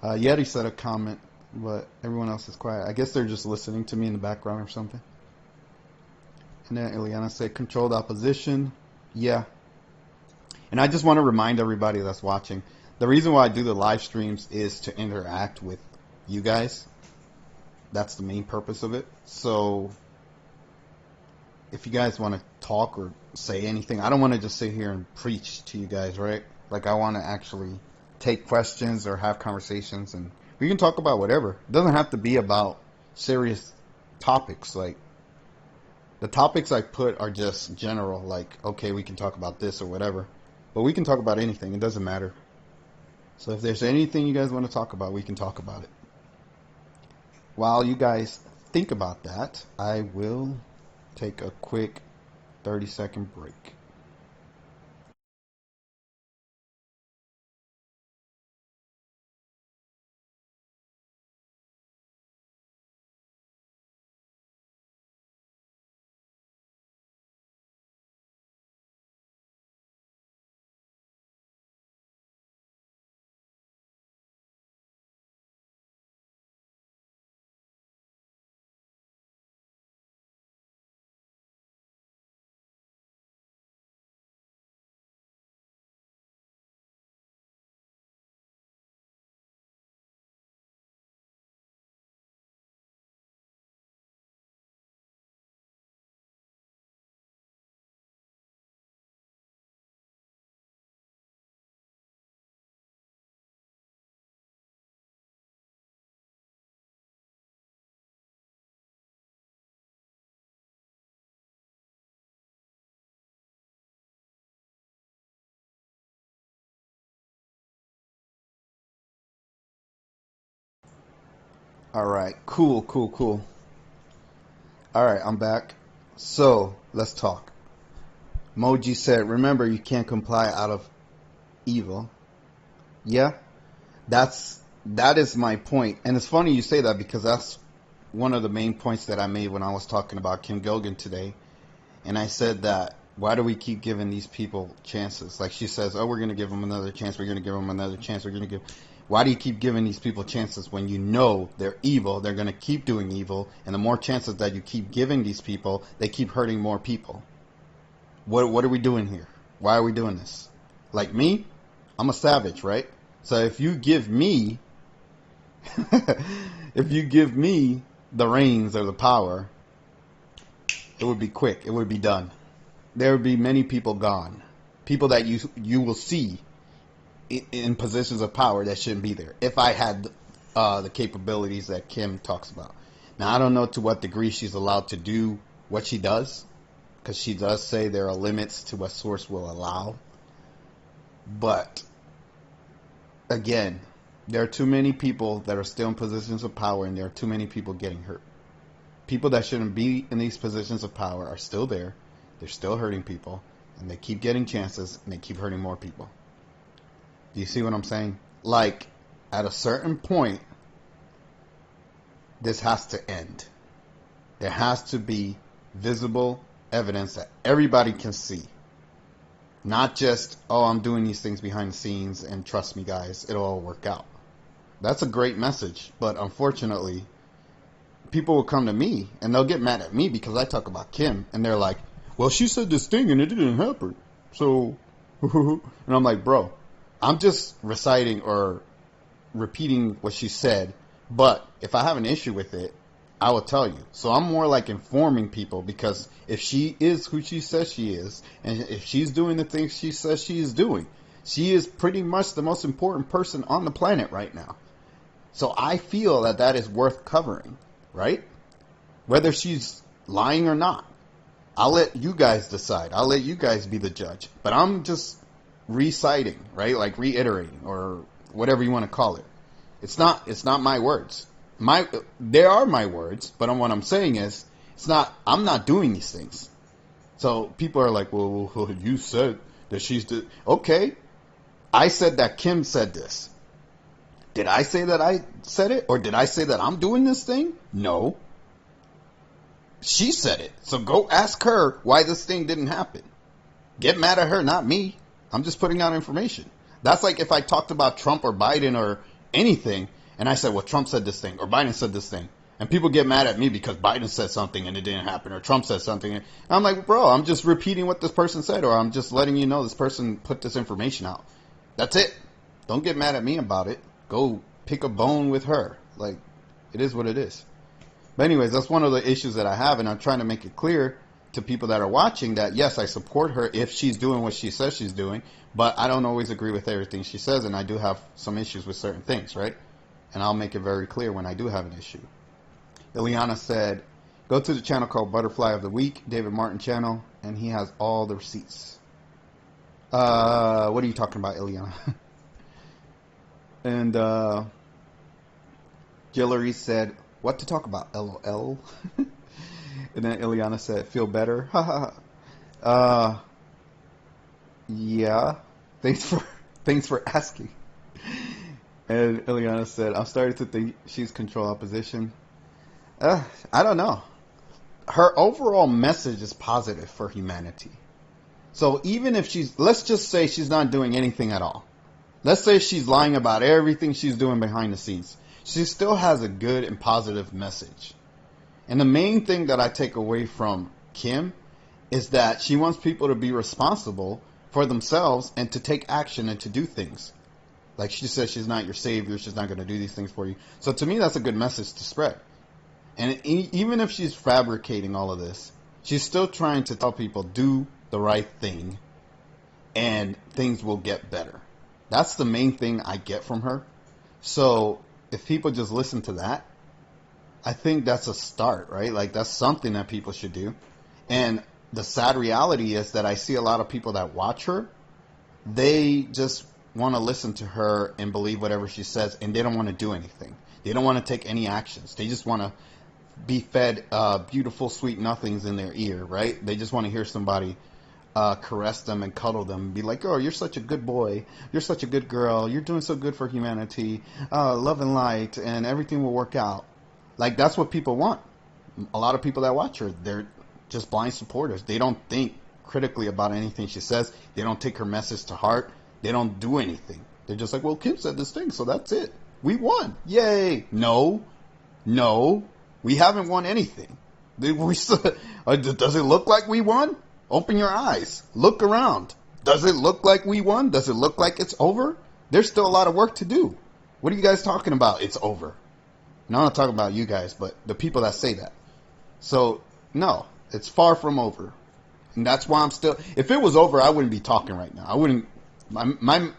Yeti said a comment, but everyone else is quiet. I guess they're just listening to me in the background or something. And then Ileana said, controlled opposition. Yeah. And I just want to remind everybody that's watching, the reason why I do the live streams is to interact with you guys. That's the main purpose of it. So if you guys want to talk or say anything, I don't want to just sit here and preach to you guys, right? Like, I want to actually take questions or have conversations, and we can talk about whatever. It doesn't have to be about serious topics. Like, the topics I put are just general, like, okay, we can talk about this or whatever. But we can talk about anything. It doesn't matter. So if there's anything you guys want to talk about, we can talk about it. While you guys think about that, I will take a quick 30-second break. All right, cool. All right, I'm back. So let's talk. Moji said, remember, you can't comply out of evil. Yeah, that is my point. And it's funny you say that because that's one of the main points that I made when I was talking about Kim Goguen today. And I said that, why do we keep giving these people chances? Like, she says, oh, we're going to give them another chance. We're going to give them another chance. We're going to give. Why do you keep giving these people chances when you know they're evil? They're going to keep doing evil. And the more chances that you keep giving these people, they keep hurting more people. What are we doing here? Why are we doing this? Like me, I'm a savage, right? So if you give me, if you give me the reins or the power, it would be quick. It would be done. There would be many people gone. People that you will see in positions of power that shouldn't be there. If I had the capabilities that Kim talks about. Now, I don't know to what degree she's allowed to do what she does, because she does say there are limits to what Source will allow. But again, there are too many people that are still in positions of power, and there are too many people getting hurt. People that shouldn't be in these positions of power are still there. They're still hurting people, and they keep getting chances, and they keep hurting more people. Do you see what I'm saying? Like, at a certain point, this has to end. There has to be visible evidence that everybody can see. Not just, oh, I'm doing these things behind the scenes, and trust me, guys, it'll all work out. That's a great message, but unfortunately, people will come to me, and they'll get mad at me because I talk about Kim, and they're like, well, she said this thing, and it didn't happen. So, and I'm like, bro, I'm just reciting or repeating what she said, but if I have an issue with it, I will tell you. So I'm more like informing people, because if she is who she says she is, and if she's doing the things she says she is doing, she is pretty much the most important person on the planet right now. So I feel that that is worth covering, right? Whether she's lying or not, I'll let you guys decide. I'll let you guys be the judge. But I'm just reciting, right? Like reiterating, or whatever you want to call it. It's not my words. They are my words, but what I'm saying is, I'm not doing these things. So people are like, well, you said that okay, I said that Kim said this. Did I say that I said it? Or did I say that I'm doing this thing? No. She said it. So go ask her why this thing didn't happen. Get mad at her, not me. I'm just putting out information. That's like if I talked about Trump or Biden or anything, and I said, well, Trump said this thing, or Biden said this thing, and people get mad at me because Biden said something and it didn't happen, or Trump said something. And I'm like, bro, I'm just repeating what this person said, or I'm just letting you know this person put this information out. That's it. Don't get mad at me about it. Go pick a bone with her. Like, it is what it is. But anyways, that's one of the issues that I have, and I'm trying to make it clear to people that are watching that, yes, I support her if she's doing what she says she's doing, but I don't always agree with everything she says, and I do have some issues with certain things, right? And I'll make it very clear when I do have an issue. Ileana said, go to the channel called Butterfly of the Week, David Martin channel, and he has all the receipts. What are you talking about, Ileana? And Hillary said, what to talk about, LOL? And then Ileana said, feel better? Yeah. Thanks for asking. And Ileana said, I'm starting to think she's control opposition. I don't know. Her overall message is positive for humanity. So even if let's just say she's not doing anything at all. Let's say she's lying about everything she's doing behind the scenes. She still has a good and positive message. And the main thing that I take away from Kim is that she wants people to be responsible for themselves and to take action and to do things. Like she says, she's not your savior. She's not going to do these things for you. So to me, that's a good message to spread. And even if she's fabricating all of this, she's still trying to tell people, do the right thing and things will get better. That's the main thing I get from her. So if people just listen to that, I think that's a start, right? Like that's something that people should do. And the sad reality is that I see a lot of people that watch her, they just want to listen to her and believe whatever she says, and they don't want to do anything. They don't want to take any actions. They just want to be fed beautiful, sweet nothings in their ear, right? They just want to hear somebody caress them and cuddle them and be like, oh, you're such a good boy. You're such a good girl. You're doing so good for humanity. Love and light, and everything will work out. Like, that's what people want. A lot of people that watch her, they're just blind supporters. They don't think critically about anything she says. They don't take her message to heart. They don't do anything. They're just like, well, Kim said this thing, so that's it. We won. Yay. No. We haven't won anything. Does it look like we won? Open your eyes. Look around. Does it look like we won? Does it look like it's over? There's still a lot of work to do. What are you guys talking about? It's over. And I'm not talking about you guys, but the people that say that. So, no, it's far from over. And that's why I'm still... If it was over, I wouldn't be talking right now. I wouldn't... My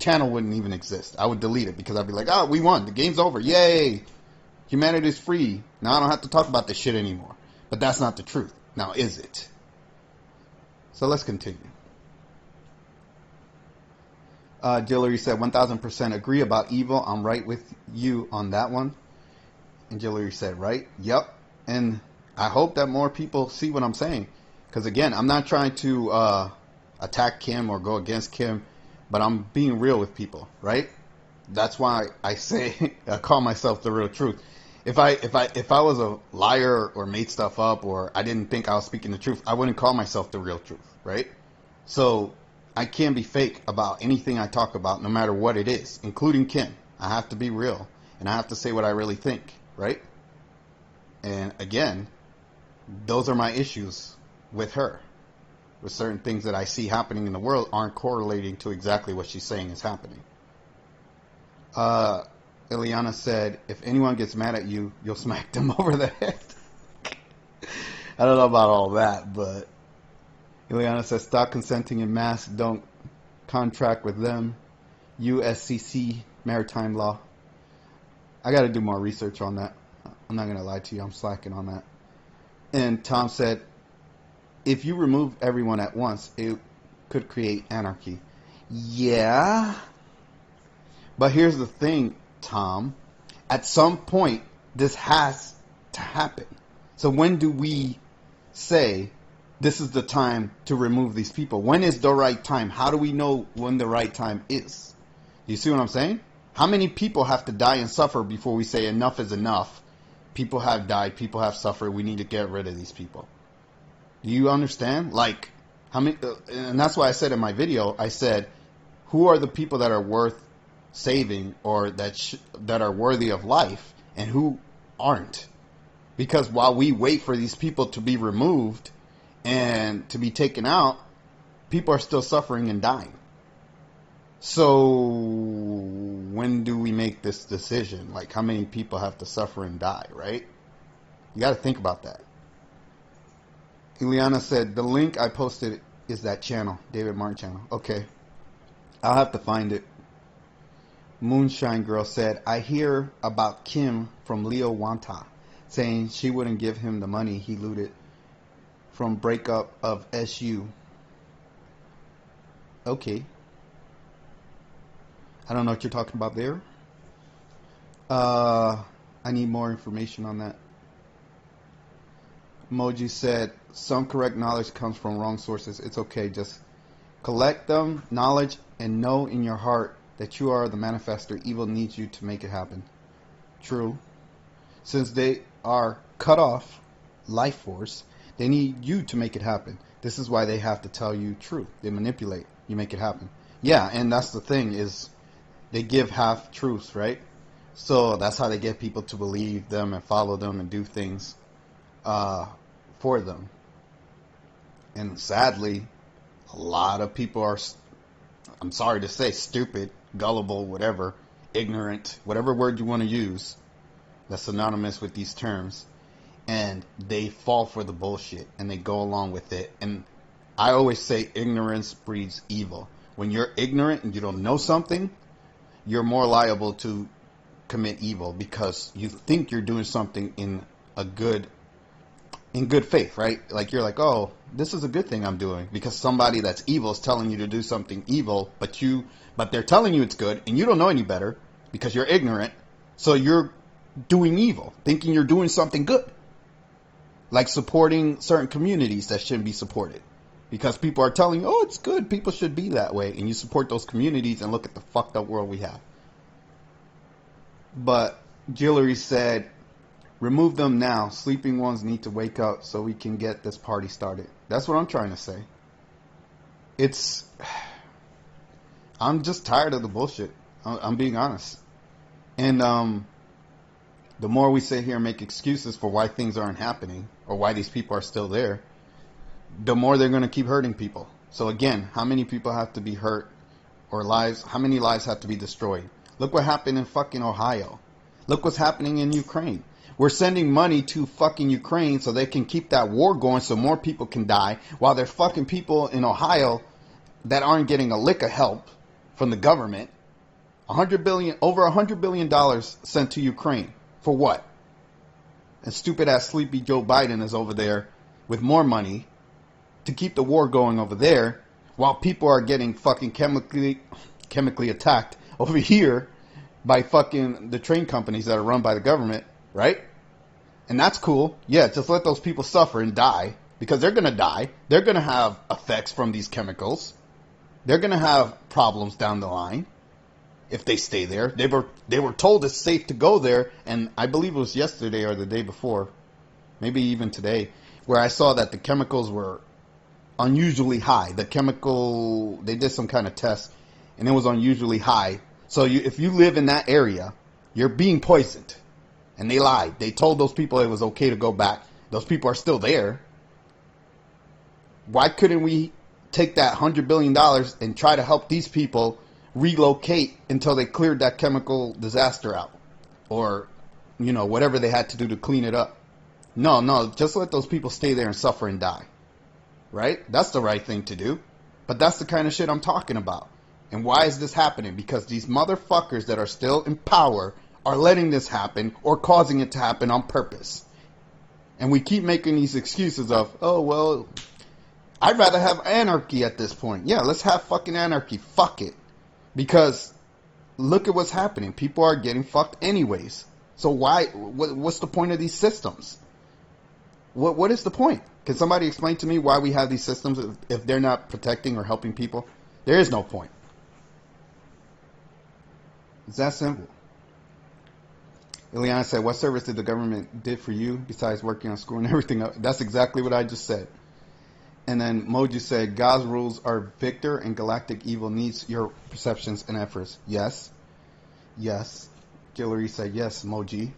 channel wouldn't even exist. I would delete it because I'd be like, oh, we won. The game's over. Yay. Humanity's free. Now I don't have to talk about this shit anymore. But that's not the truth. Now, is it? So let's continue. Jillery said 1000% agree about evil. I'm right with you on that one. And Jillery said, right? Yep. And I hope that more people see what I'm saying. Because again, I'm not trying to attack Kim or go against Kim, but I'm being real with people, right? That's why I say I call myself the real truth. If I was a liar or made stuff up or I didn't think I was speaking the truth, I wouldn't call myself the real truth, right? So I can't be fake about anything I talk about, no matter what it is, including Kim. I have to be real, and I have to say what I really think, right? And again, those are my issues with her. With certain things that I see happening in the world aren't correlating to exactly what she's saying is happening. Ileana said, if anyone gets mad at you, you'll smack them over the head. I don't know about all that, but Ileana says, stop consenting in mass. Don't contract with them. USCC maritime law. I got to do more research on that. I'm not going to lie to you. I'm slacking on that. And Tom said, if you remove everyone at once, it could create anarchy. Yeah. But here's the thing, Tom. At some point, this has to happen. So when do we say this is the time to remove these people? When is the right time? How do we know when the right time is? You see what I'm saying? How many people have to die and suffer before we say enough is enough? People have died. People have suffered. We need to get rid of these people. Do you understand? Like, how many? And that's why I said in my video, I said, who are the people that are worth saving or that are worthy of life, and who aren't? Because while we wait for these people to be removed and to be taken out, people are still suffering and dying. So when do we make this decision? Like, how many people have to suffer and die, right? You got to think about that. Ileana said, the link I posted is that channel, David Martin channel. Okay. I'll have to find it. Moonshine Girl said, I hear about Kim from Leo Wanta saying she wouldn't give him the money he looted from breakup of SU. Okay. I don't know what you're talking about there. I need more information on that. Moji said, some correct knowledge comes from wrong sources. It's okay. Just collect them, knowledge, and know in your heart that you are the manifester. Evil needs you to make it happen. True. Since they are cut off life force, they need you to make it happen. This is why they have to tell you truth. They manipulate. You make it happen. Yeah, and that's the thing is they give half truths, right? So that's how they get people to believe them and follow them and do things for them. And sadly, a lot of people are, I'm sorry to say, stupid, gullible, whatever, ignorant, whatever word you want to use that's synonymous with these terms. And they fall for the bullshit and they go along with it. And I always say ignorance breeds evil. When you're ignorant and you don't know something, you're more liable to commit evil because you think you're doing something in good faith, right? Like you're like, oh, this is a good thing I'm doing because somebody that's evil is telling you to do something evil, but they're telling you it's good and you don't know any better because you're ignorant. So you're doing evil, thinking you're doing something good. Like supporting certain communities that shouldn't be supported. Because people are telling you, oh, it's good, people should be that way. And you support those communities and look at the fucked up world we have. But Jillery said, remove them now. Sleeping ones need to wake up so we can get this party started. That's what I'm trying to say. I'm just tired of the bullshit. I'm being honest. And the more we sit here and make excuses for why things aren't happening or why these people are still there, the more they're going to keep hurting people. So again, how many people have to be hurt or how many lives have to be destroyed? Look what happened in fucking Ohio. Look what's happening in Ukraine. We're sending money to fucking Ukraine so they can keep that war going so more people can die while there's fucking people in Ohio that aren't getting a lick of help from the government. Over $100 billion sent to Ukraine. For what? And stupid ass sleepy Joe Biden is over there with more money to keep the war going over there while people are getting fucking chemically chemically attacked over here by fucking the train companies that are run by the government, right? And that's cool. Yeah, just let those people suffer and die, because they're going to die. They're going to have effects from these chemicals. They're going to have problems down the line if they stay there. They were told it's safe to go there, and I believe it was yesterday or the day before, maybe even today, where I saw that the chemicals were unusually high. They did some kind of test, and it was unusually high. So if you live in that area, you're being poisoned. And they lied. They told those people it was okay to go back. Those people are still there. Why couldn't we take that $100 billion and try to help these people relocate until they cleared that chemical disaster out? Or, whatever they had to do to clean it up. No, just let those people stay there and suffer and die. Right? That's the right thing to do. But that's the kind of shit I'm talking about. And why is this happening? Because these motherfuckers that are still in power are letting this happen or causing it to happen on purpose. And we keep making these excuses of, oh, well, I'd rather have anarchy at this point. Yeah, let's have fucking anarchy. Fuck it. Because look at what's happening. People are getting fucked anyways. So what's the point of these systems? What is the point? Can somebody explain to me why we have these systems if they're not protecting or helping people? There is no point. It's that simple. Ileana said, what service did the government did for you besides working on school and everything else? That's exactly what I just said. And then Moji said, God's rules are victor and galactic evil needs your perceptions and efforts. Yes. Yes. Guillory said, yes, Moji.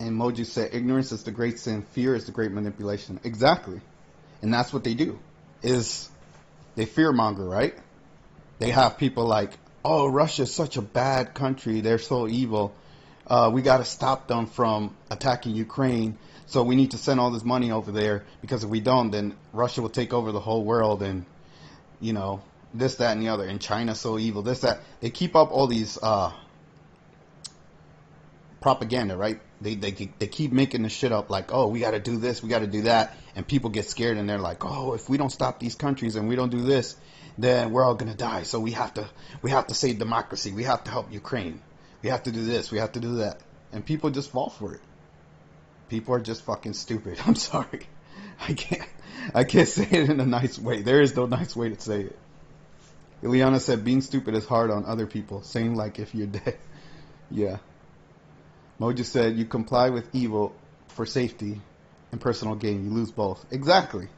And Moji said, ignorance is the great sin. Fear is the great manipulation. Exactly. And that's what they do. Is they fearmonger, right? They have people like, oh, Russia's such a bad country. They're so evil. We got to stop them from attacking Ukraine. So we need to send all this money over there, because if we don't, then Russia will take over the whole world, and, this, that, and the other. And China's so evil, this, that. They keep up all these propaganda, right? They keep making this shit up like, oh, we got to do this, we got to do that. And people get scared, and they're like, oh, if we don't stop these countries and we don't do this, then we're all going to die. So we have to save democracy. We have to help Ukraine. We have to do this. We have to do that. And people just fall for it. People are just fucking stupid. I'm sorry. I can't say it in a nice way. There is no nice way to say it. Ileana said, being stupid is hard on other people. Same like if you're dead. Yeah. Moja said, you comply with evil for safety and personal gain. You lose both. Exactly.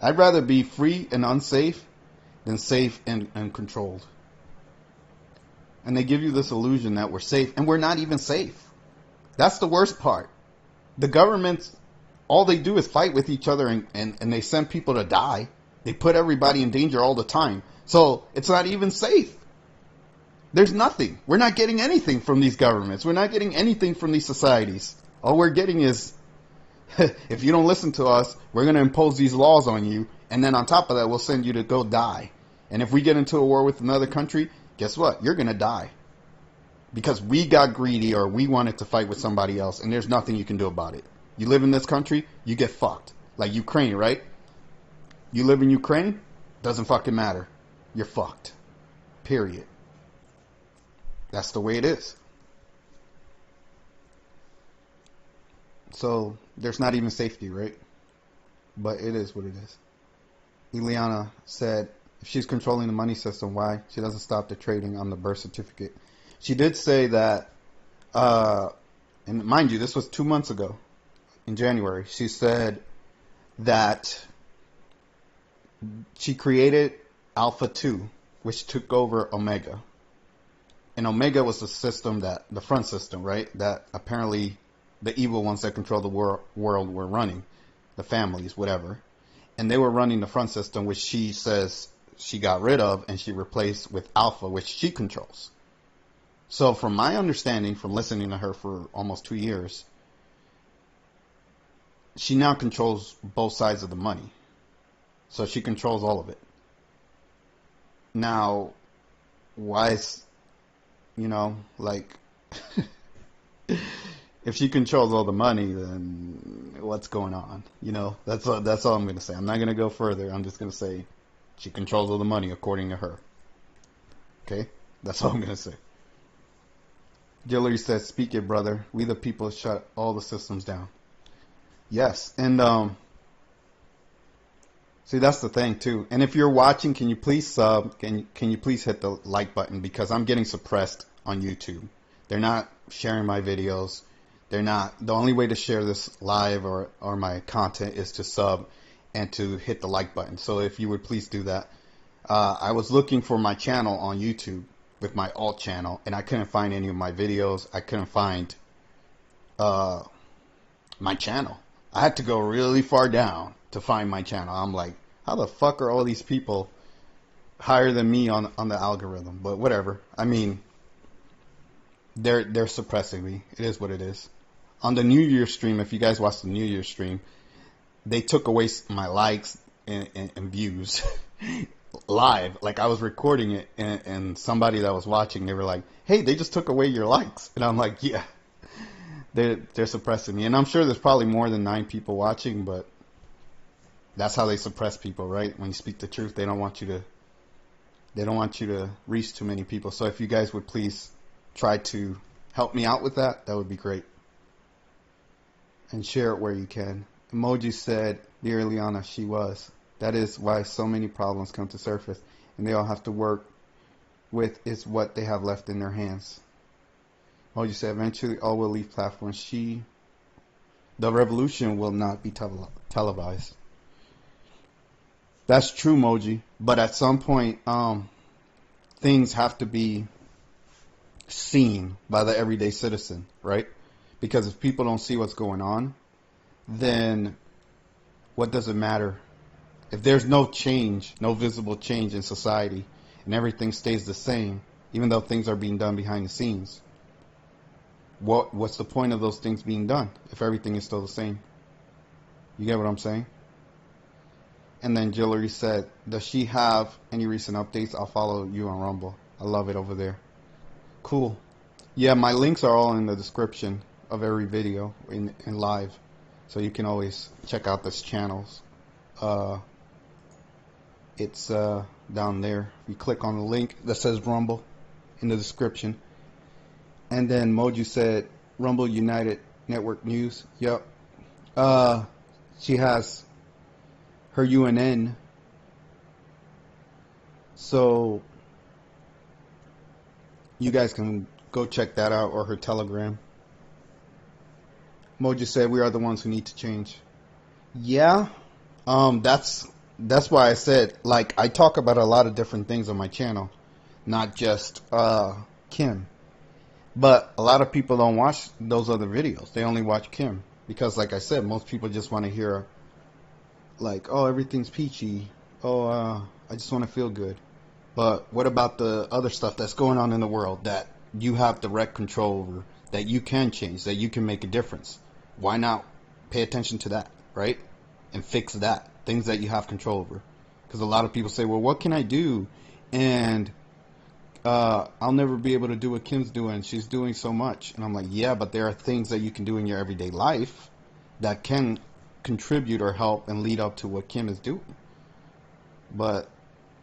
I'd rather be free and unsafe than safe and controlled. And they give you this illusion that we're safe, and we're not even safe. That's the worst part. The governments, all they do is fight with each other, and they send people to die. They put everybody in danger all the time. So it's not even safe. There's nothing. We're not getting anything from these governments. We're not getting anything from these societies. All we're getting is, if you don't listen to us, we're going to impose these laws on you, and then on top of that, we'll send you to go die. And if we get into a war with another country, guess what? You're going to die. Because we got greedy, or we wanted to fight with somebody else, and there's nothing you can do about it. You live in this country, you get fucked. Like Ukraine, right? You live in Ukraine, doesn't fucking matter. You're fucked. Period. That's the way it is. So there's not even safety, right? But it is what it is. Ileana said, if she's controlling the money system, why she doesn't stop the trading on the birth certificate? She did say that, and mind you, this was 2 months ago, in January. She said that she created Alpha 2, which took over Omega. And Omega was the system the front system, right? That apparently the evil ones that control the world were running, the families, whatever. And they were running the front system, which she says she got rid of, and she replaced with Alpha, which she controls. So from my understanding, from listening to her for almost 2 years, she now controls both sides of the money. So she controls all of it. Now, why is, like, if she controls all the money, then what's going on? That's all I'm going to say. I'm not going to go further. I'm just going to say she controls all the money according to her. Okay? That's all I'm going to say. Hillary says, speak it, brother. We the people shut all the systems down. Yes. And see, that's the thing, too. And if you're watching, can you please sub? Can you please hit the like button? Because I'm getting suppressed on YouTube. They're not sharing my videos. They're not. The only way to share this live or my content is to sub and to hit the like button. So if you would please do that. I was looking for my channel on YouTube with my alt channel, and I couldn't find any of my videos. I couldn't find my channel. I had to go really far down to find my channel. I'm like, how the fuck are all these people higher than me on the algorithm? But whatever. I mean, they're suppressing me. It is what it is. On the New Year's stream, if you guys watched the New Year's stream, they took away my likes and views live. Like I was recording it, and somebody that was watching, they were like, "Hey, they just took away your likes," and I'm like, "Yeah." They're suppressing me, and I'm sure there's probably more than 9 people watching, but that's how they suppress people, right? When you speak the truth, they don't want you to reach too many people. So if you guys would please try to help me out with that, that would be great. And share it where you can. Emoji said, "Dear Liana, she was. That is why so many problems come to surface, and they all have to work with is what they have left in their hands." Moji said, "Eventually all will leave platforms. The revolution will not be televised." That's true, Moji. But at some point, things have to be seen by the everyday citizen, right? Because if people don't see what's going on, then what does it matter? If there's no change, no visible change in society, and everything stays the same, even though things are being done behind the scenes, what's the point of those things being done if everything is still the same? You get what I'm saying? And then Hillary said, "Does she have any recent updates? I'll follow you on Rumble. I love it over there." Cool. Yeah, my links are all in the description of every video in live, so you can always check out this channels. It's down there. You click on the link that says Rumble in the description. And then Moju said, "Rumble United Network News." Yep. She has her UNN. So you guys can go check that out, or her Telegram. Moju said, "We are the ones who need to change." Yeah. That's why I said, like, I talk about a lot of different things on my channel, not just Kim. But a lot of people don't watch those other videos. They only watch Kim. Because, like I said, most people just want to hear, like, "Oh, everything's peachy. Oh, I just want to feel good." But what about the other stuff that's going on in the world that you have direct control over, that you can change, that you can make a difference? Why not pay attention to that, right? And fix that. Things that you have control over. Because a lot of people say, "Well, what can I do?" And I'll never be able to do what Kim's doing. She's doing so much. And I'm like, yeah, but there are things that you can do in your everyday life that can contribute or help and lead up to what Kim is doing. But,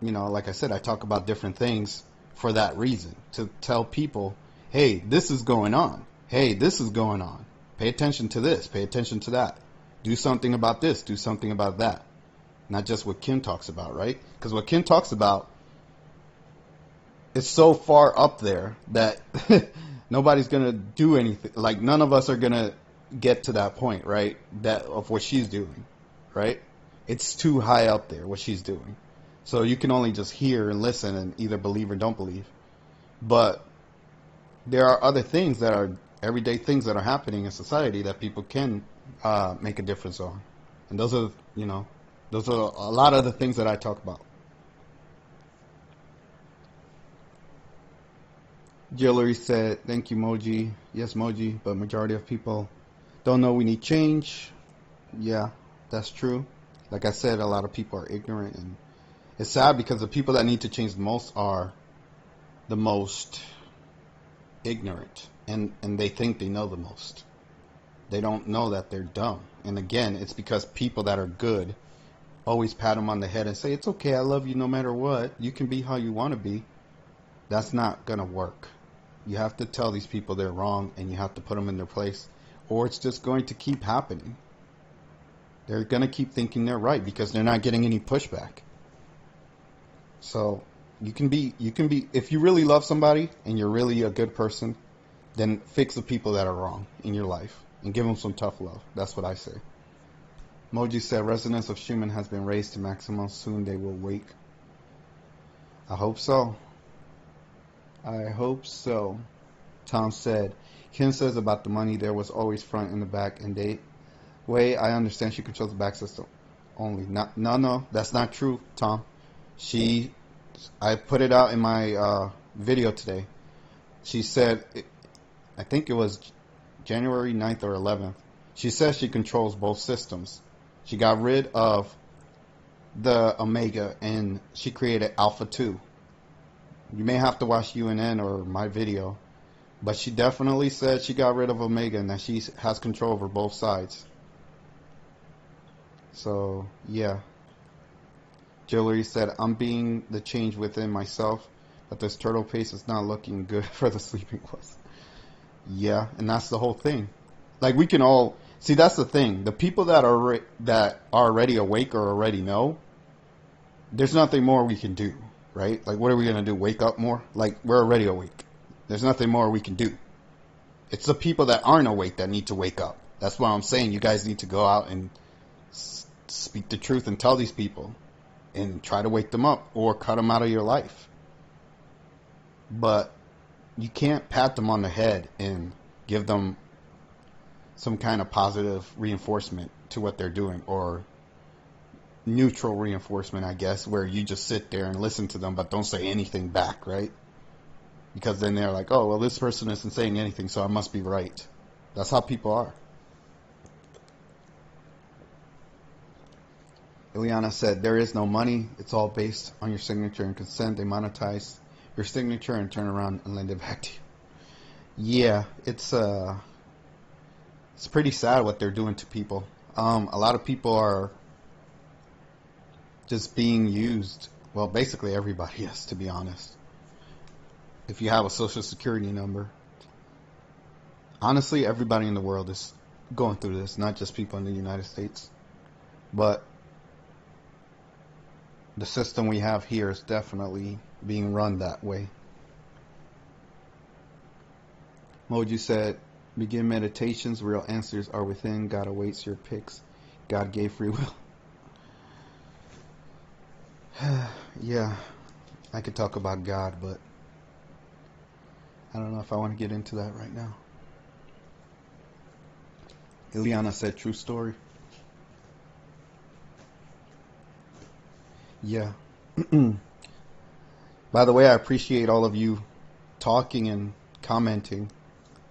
you know, like I said, I talk about different things for that reason. To tell people, hey, this is going on. Hey, this is going on. Pay attention to this. Pay attention to that. Do something about this. Do something about that. Not just what Kim talks about, right? Because what Kim talks about, it's so far up there that nobody's going to do anything. Like, none of us are going to get to that point, right? That of what she's doing, right? It's too high up there, what she's doing. So you can only just hear and listen and either believe or don't believe. But there are other things that are everyday things that are happening in society that people can make a difference on. And those are, you know, those are a lot of the things that I talk about. Hillary said, "Thank you, Moji." Yes, Moji, but majority of people don't know we need change. Yeah, that's true. Like I said, a lot of people are ignorant, and it's sad because the people that need to change the most are the most ignorant, and they think they know the most. They don't know that they're dumb. And again, it's because people that are good always pat them on the head and say, "It's okay, I love you no matter what. You can be how you want to be." That's not gonna work. You have to tell these people they're wrong, and you have to put them in their place, or it's just going to keep happening. They're gonna keep thinking they're right because they're not getting any pushback. So you can be if you really love somebody and you're really a good person, then fix the people that are wrong in your life and give them some tough love. That's what I say. Moji said resonance of Schumann has been raised to maximum. Soon they will wake. I hope so. I hope so. Tom said, Kim says about the money there was always front and the back and they way I understand she controls the back system only. Not no, that's not true, Tom. She I put it out in my video today. She said I think it was January 9th or 11th. She says she controls both systems. She got rid of the Omega and she created Alpha 2. You may have to watch UNN or my video, but she definitely said she got rid of Omega and that she has control over both sides. So, yeah. Jewelry said, I'm being the change within myself, but this turtle paste is not looking good for the sleeping ones. Yeah, and that's the whole thing. Like we can all see. That's the thing. The people that are already awake or already know, there's nothing more we can do, right? Like, what are we gonna do? Wake up more? Like, we're already awake. There's nothing more we can do. It's the people that aren't awake that need to wake up. That's why I'm saying you guys need to go out and speak the truth and tell these people and try to wake them up or cut them out of your life. But you can't pat them on the head and give them some kind of positive reinforcement to what they're doing or neutral reinforcement, I guess, where you just sit there and listen to them but don't say anything back, right? Because then they're like, oh, well, this person isn't saying anything, so I must be right. That's how people are. Ileana said, there is no money. It's all based on your signature and consent. They monetize your signature and turn around and lend it back to you. Yeah, it's pretty sad what they're doing to people. A lot of people are just being used. Well, basically everybody is, to be honest. If you have a social security number, honestly, everybody in the world is going through this, not just people in the United States. But the system we have here is definitely being run that way. Moju said, begin meditations. Real answers are within. God awaits your picks. God gave free will. Yeah, I could talk about God, but I don't know if I want to get into that right now. Ileana said, true story. Yeah. By the way, I appreciate all of you talking and commenting.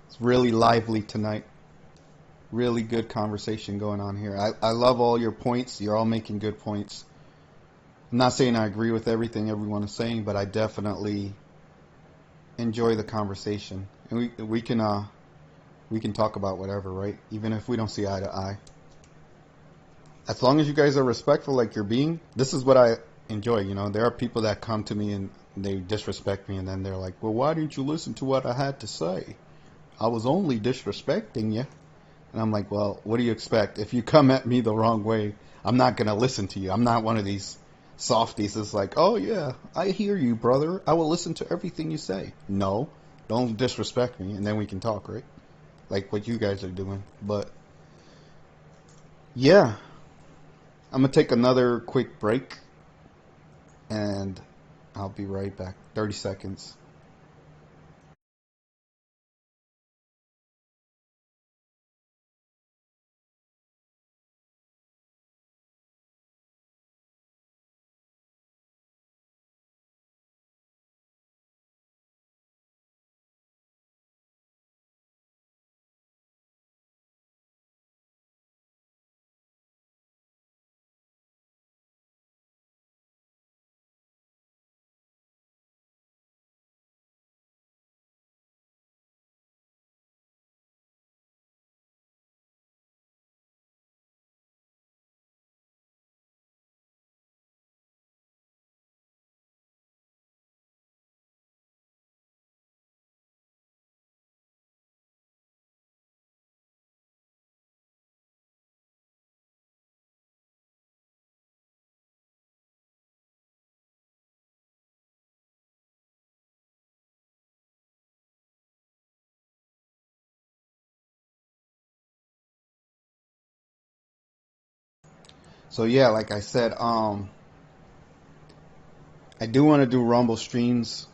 It's really lively tonight. Really good conversation going on here. I love all your points. You're all making good points. I'm not saying I agree with everything everyone is saying, but I definitely enjoy the conversation. And we can talk about whatever, right? Even if we don't see eye to eye. As long as you guys are respectful like you're being, this is what I enjoy, There are people that come to me and they disrespect me and then they're like, well, why didn't you listen to what I had to say? I was only disrespecting you. And I'm like, well, what do you expect? If you come at me the wrong way, I'm not going to listen to you. I'm not one of these softies that's like, oh, yeah, I hear you, brother. I will listen to everything you say. No, don't disrespect me, and then we can talk, right? Like what you guys are doing. But, yeah, I'm going to take another quick break, and I'll be right back. 30 seconds. So yeah, like I said, I do want to do Rumble streams.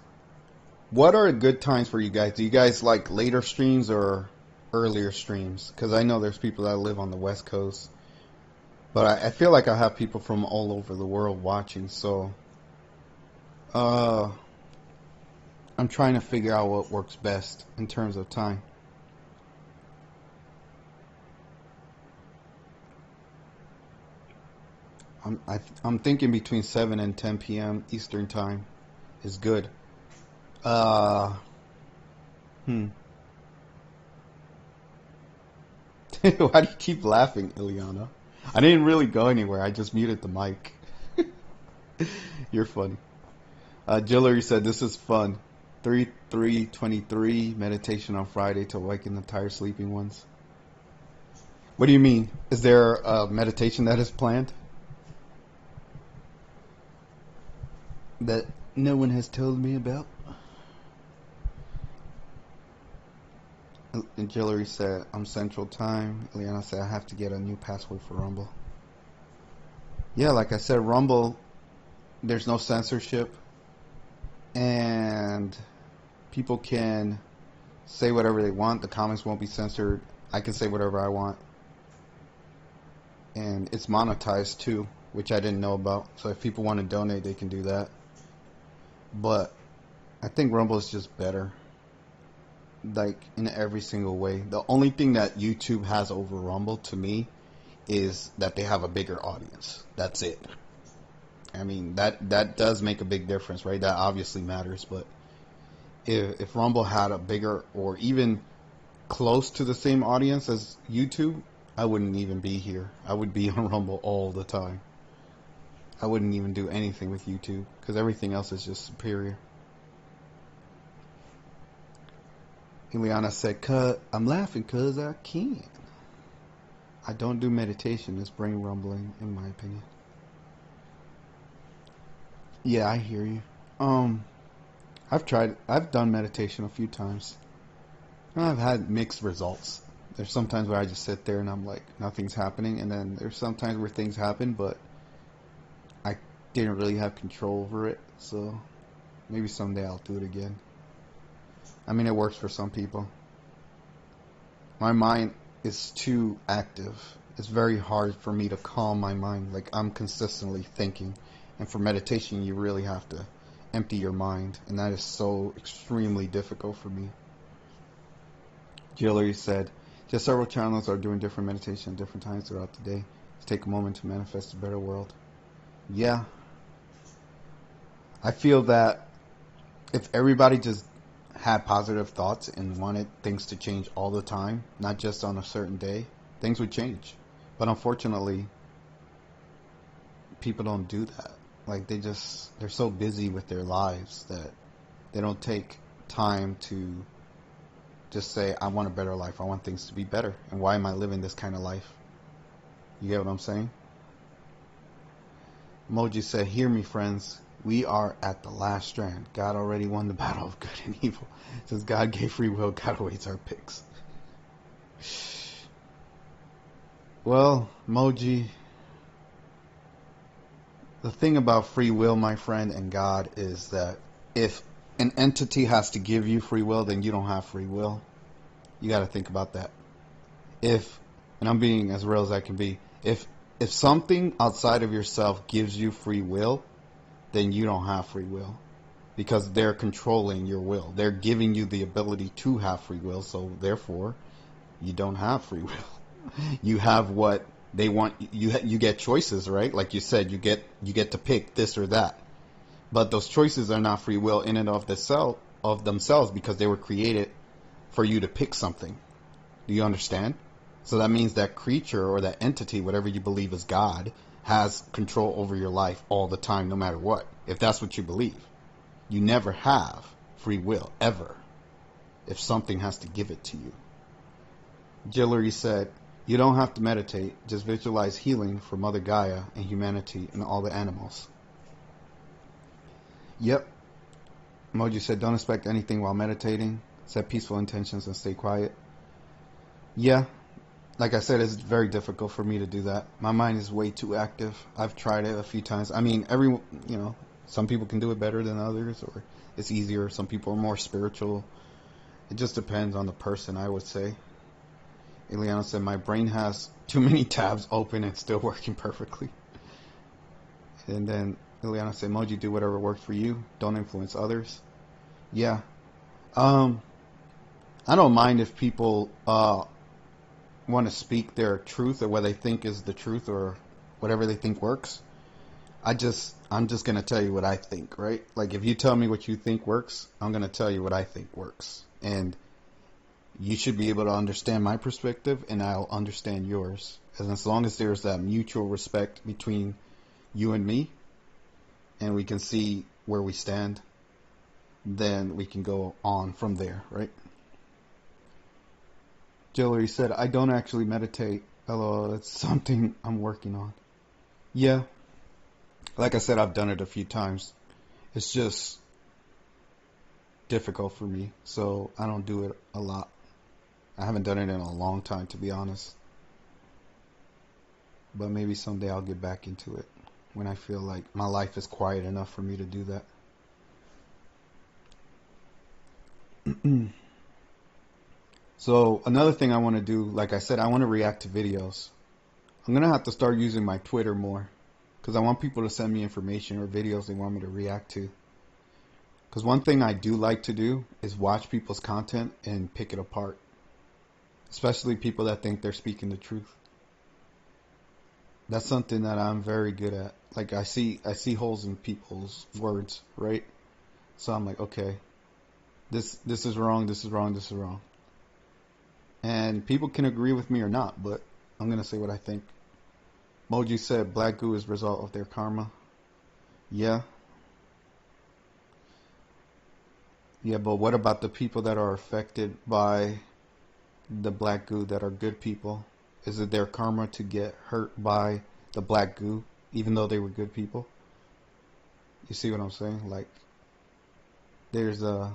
What are good times for you guys? Do you guys like later streams or earlier streams? Because I know there's people that live on the West Coast, but I feel like I have people from all over the world watching. So uh, I'm trying to figure out what works best in terms of time. I'm thinking between 7 and 10 p.m. Eastern time is good. Uh, hmm. Why do you keep laughing, Ileana? I didn't really go anywhere. I just muted the mic. You're funny. Jillery said this is fun. 3-3-23 meditation on Friday to awaken the tired sleeping ones. What do you mean? Is there a meditation that is planned that no one has told me about? And Jillery said I'm Central Time. Ileana said I have to get a new password for Rumble. Yeah, like I said, Rumble, there's no censorship, and people can say whatever they want. The comments won't be censored. I can say whatever I want. And it's monetized too, which I didn't know about. So if people want to donate, they can do that. But I think Rumble is just better, like in every single way. The only thing that YouTube has over Rumble to me is that they have a bigger audience. That's it. I mean, that does make a big difference, right? That obviously matters. But if Rumble had a bigger or even close to the same audience as YouTube, I wouldn't even be here. I would be on Rumble all the time. I wouldn't even do anything with YouTube because everything else is just superior. Ileana said, I'm laughing because I can. I don't do meditation. It's brain rumbling, in my opinion. Yeah, I hear you. I've done meditation a few times. I've had mixed results. There's sometimes where I just sit there and I'm like, nothing's happening. And then there's sometimes where things happen, but I didn't really have control over it. So maybe someday I'll do it again. I mean, it works for some people. My mind is too active. It's very hard for me to calm my mind. Like, I'm consistently thinking. And for meditation, you really have to empty your mind. And that is so extremely difficult for me. Jillery said, just several channels are doing different meditation at different times throughout the day. Let's take a moment to manifest a better world. Yeah. I feel that if everybody just had positive thoughts and wanted things to change all the time, not just on a certain day, things would change. But unfortunately, people don't do that. Like, they're so busy with their lives that they don't take time to just say, I want a better life. I want things to be better. And why am I living this kind of life? You get what I'm saying? Moji said, hear me, friends. We are at the last strand. God already won the battle of good and evil. Since God gave free will, God awaits our picks. Well, Moji, the thing about free will, my friend, and God is that if an entity has to give you free will, then you don't have free will. You got to think about that. And I'm being as real as I can be, if something outside of yourself gives you free will, then you don't have free will, because they're controlling your will. They're giving you the ability to have free will, so therefore you don't have free will. You have what they want. You get choices, right? Like you said, you get to pick this or that. But those choices are not free will in and of themselves, because they were created for you to pick something. Do you understand? So that means that creature or that entity, whatever you believe is God, has control over your life all the time, no matter what. If that's what you believe, you never have free will, ever, if something has to give it to you. Jillery said, you don't have to meditate, just visualize healing for Mother Gaia and humanity and all the animals. Yep. Moji said, don't expect anything while meditating. Set peaceful intentions and stay quiet. Yeah. like I said, it's very difficult for me to do that. My mind is way too active. I've tried it a few times. I mean, you know, some people can do it better than others, or it's easier. Some people are more spiritual. It just depends on the person, I would say. Ileana said, my brain has too many tabs open and still working perfectly. And then Ileana said, Moji, do whatever works for you. Don't influence others. Yeah. Um, I don't mind if people want to speak their truth or what they think is the truth or whatever they think works. I'm just gonna tell you what I think, right? Like if you tell me what you think works, I'm gonna tell you what I think works, and you should be able to understand my perspective, and I'll understand yours. And as long as there's that mutual respect between you and me, and we can see where we stand, then we can go on from there, right? Jillery said, I don't actually meditate. LOL, it's something I'm working on. Yeah, like I said, I've done it a few times. It's just difficult for me, so I don't do it a lot. I haven't done it in a long time, to be honest. But maybe someday I'll get back into it when I feel like my life is quiet enough for me to do that. So another thing I want to do, like I said, I want to react to videos. I'm going to have to start using my Twitter more because I want people to send me information or videos they want me to react to. Because one thing I do like to do is watch people's content and pick it apart, especially people that think they're speaking the truth. That's something that I'm very good at. Like I see holes in people's words, right? So I'm like, okay, this is wrong, this is wrong, this is wrong. And people can agree with me or not, but I'm gonna say what I think. Moji said black goo is a result of their karma. Yeah. Yeah, but what about the people that are affected by the black goo that are good people? Is it their karma to get hurt by the black goo, even though they were good people? You see what I'm saying? Like, there's a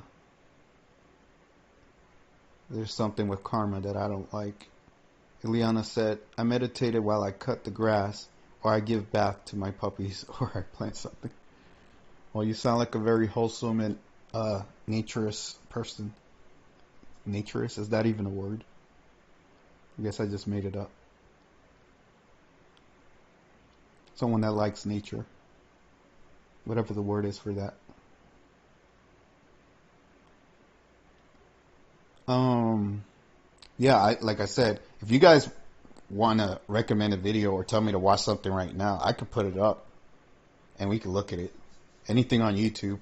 there's something with karma that I don't like. Ileana said, I meditated while I cut the grass, or I give bath to my puppies, or I plant something. Well, you sound like a very wholesome and naturist person. Naturist? Is that even a word? I guess I just made it up. Someone that likes nature. Whatever the word is for that. Um, yeah, like I said, if you guys want to recommend a video or tell me to watch something right now, I could put it up and we can look at it. Anything on YouTube.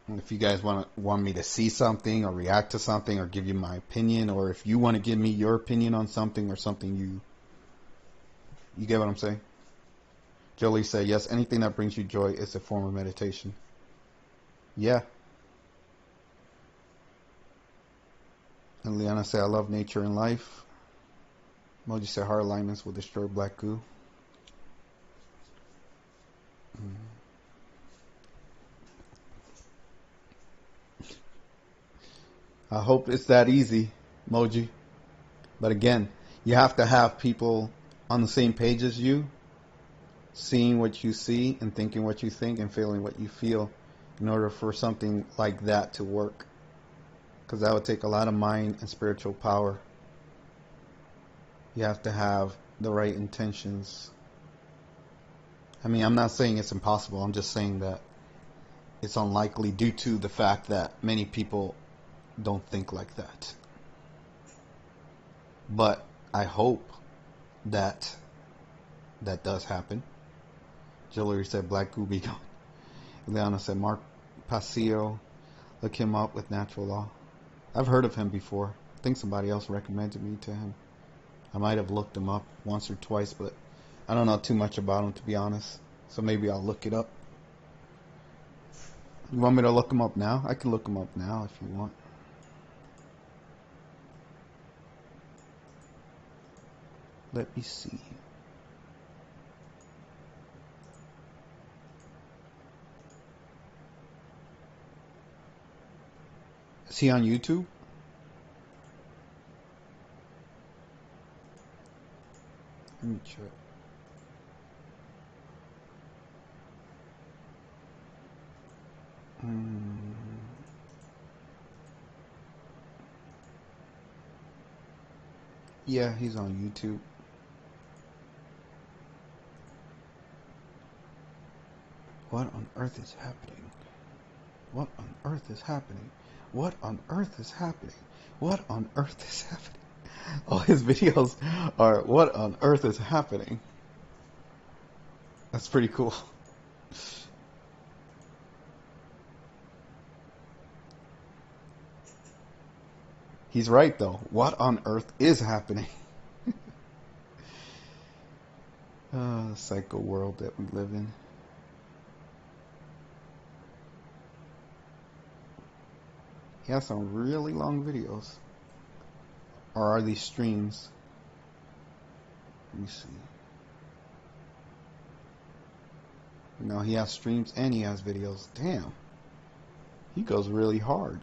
And if you guys want me to see something or react to something or give you my opinion, or if you want to give me your opinion on something or something you get what I'm saying? Jolie said, yes, anything that brings you joy is a form of meditation. Yeah. And Liana said, I love nature and life. Moji said, heart alignments will destroy black goo. I hope it's that easy, Moji. But again, you have to have people on the same page as you, seeing what you see and thinking what you think and feeling what you feel in order for something like that to work. Because that would take a lot of mind and spiritual power. You have to have the right intentions. I mean, I'm not saying it's impossible. I'm just saying that it's unlikely due to the fact that many people don't think like that. But I hope that that does happen. Jillery said Black Gooby gone. Ileana said Mark Pasio. Look him up with natural law. I've heard of him before. I think somebody else recommended me to him. I might have looked him up once or twice, but I don't know too much about him, to be honest. So maybe I'll look it up. You want me to look him up now? I can look him up now if you want. Let me see. Is he on YouTube? Let me check. Yeah, he's on YouTube. What on earth is happening? What on earth is happening? What on earth is happening? What on earth is happening? All his videos are what on earth is happening? That's pretty cool. He's right though. What on earth is happening? Psycho world that we live in. He has some really long videos. Or are these streams? Let me see. No, he has streams and he has videos. Damn. He goes really hard.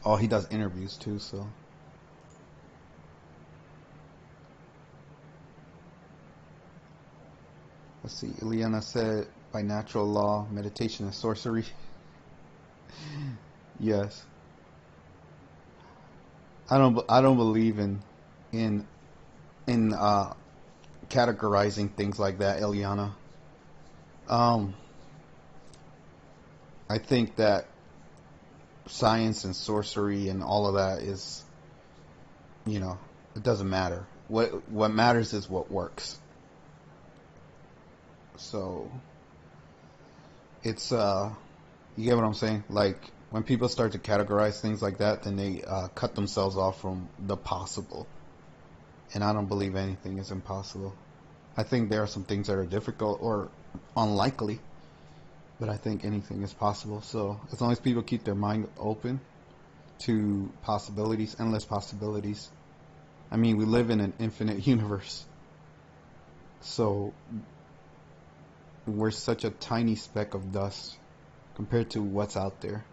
Oh, he does interviews too, so. Let's see. Ileana said, by natural law, meditation is sorcery. Yes. I don't believe in categorizing things like that, Ileana. I think that science and sorcery and all of that is, it doesn't matter. What matters is what works. So it's you get what I'm saying? Like when people start to categorize things like that, then they cut themselves off from the possible. And I don't believe anything is impossible. I think there are some things that are difficult or unlikely, but I think anything is possible. So as long as people keep their mind open to possibilities, endless possibilities. I mean, we live in an infinite universe. So we're such a tiny speck of dust compared to what's out there.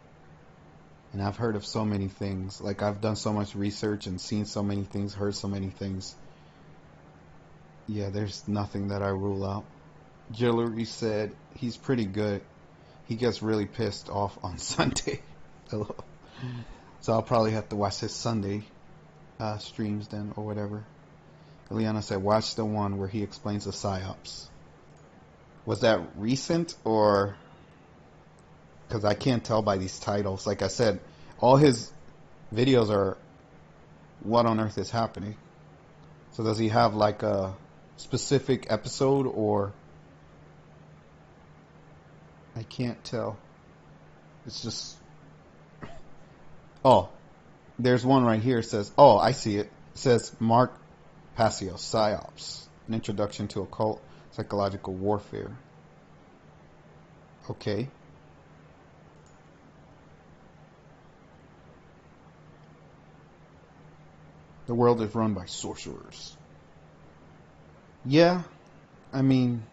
And I've heard of so many things. Like I've done so much research and seen so many things, heard so many things. Yeah, there's nothing that I rule out. Jillery said he's pretty good. He gets really pissed off on Sunday. So I'll probably have to watch his Sunday streams then or whatever. Eliana said watch the one where he explains the psyops. Was that recent or... Because I can't tell by these titles. Like I said, all his videos are what on earth is happening. So does he have like a specific episode or... I can't tell. It's just... Oh, there's one right here. It says, oh, I see it. It says Mark Passio, Psyops, an introduction to occult psychological warfare. Okay. The world is run by sorcerers. Yeah, I mean,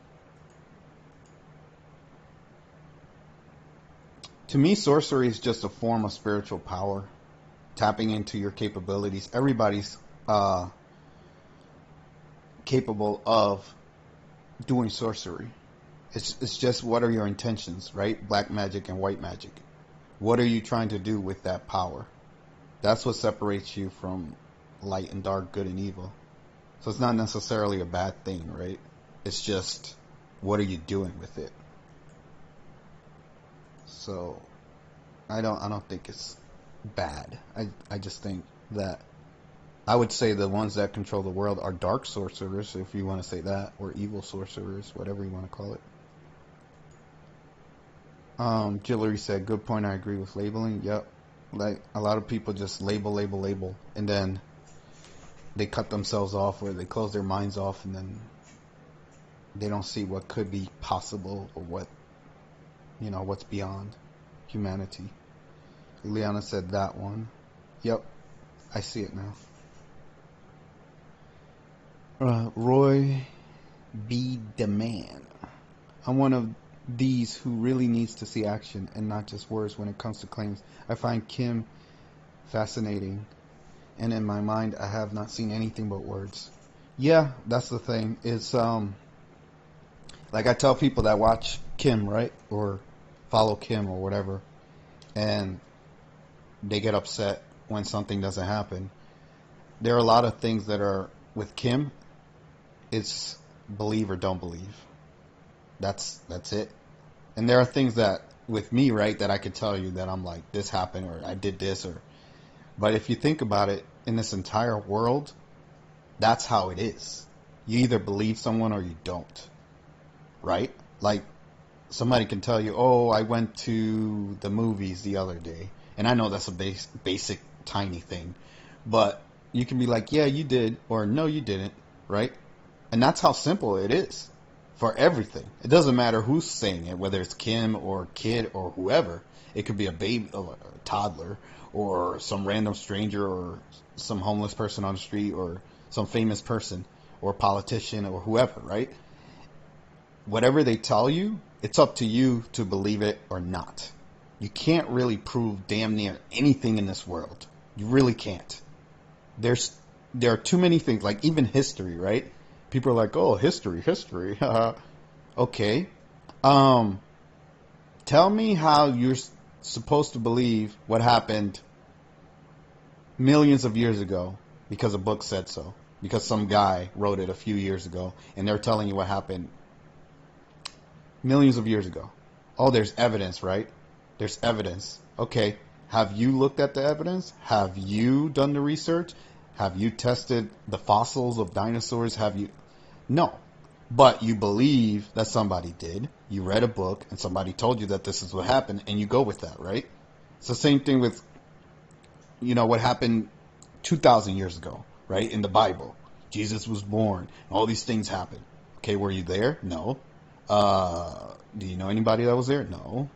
to me, sorcery is just a form of spiritual power, tapping into your capabilities. Everybody's capable of doing sorcery. It's just what are your intentions, right? Black magic and white magic. What are you trying to do with that power? That's what separates you from light and dark, good and evil. So it's not necessarily a bad thing, right? It's just what are you doing with it? So I don't think it's bad. I just think that I would say the ones that control the world are dark sorcerers, if you want to say that, or evil sorcerers, whatever you want to call it. Jillery said, good point, I agree with labeling. Yep. Like a lot of people just label, and then they cut themselves off or they close their minds off and then they don't see what could be possible or what, what's beyond humanity. Liana said that one. Yep, I see it now. Roy B. Demand. I'm one of these who really needs to see action and not just words when it comes to claims. I find Kim fascinating, and in my mind I have not seen anything but words. Yeah, that's the thing. It's like I tell people that watch Kim, right, or follow Kim or whatever, and they get upset when something doesn't happen. There are a lot of things that are with Kim. It's believe or don't believe. That's it. And there are things that with me, right, that I could tell you that I'm like this happened or I did this or. But if you think about it, in this entire world, that's how it is. You either believe someone or you don't, right? Like somebody can tell you, "Oh, I went to the movies the other day," and I know that's a basic, tiny thing, but you can be like, "Yeah, you did," or "No, you didn't," right? And that's how simple it is for everything. It doesn't matter who's saying it, whether it's Kim or kid or whoever. It could be a baby, a toddler, or some random stranger, or some homeless person on the street, or some famous person, or politician, or whoever, right? Whatever they tell you, it's up to you to believe it or not. You can't really prove damn near anything in this world. You really can't. There's there are too many things, like even history, right? People are like, "Oh, history, history." Okay. Um, Tell me how you're supposed to believe what happened millions of years ago because a book said so, because some guy wrote it a few years ago, and they're telling you what happened millions of years ago. Oh, there's evidence, right? There's evidence. Okay. Have you looked at the evidence? Have you done the research? Have you tested the fossils of dinosaurs? Have you? No. But you believe that somebody did. You read a book and somebody told you that this is what happened and you go with that, right? It's the same thing with, what happened 2,000 years ago, right? In the Bible. Jesus was born. All these things happened. Okay, were you there? No. Do you know anybody that was there? No.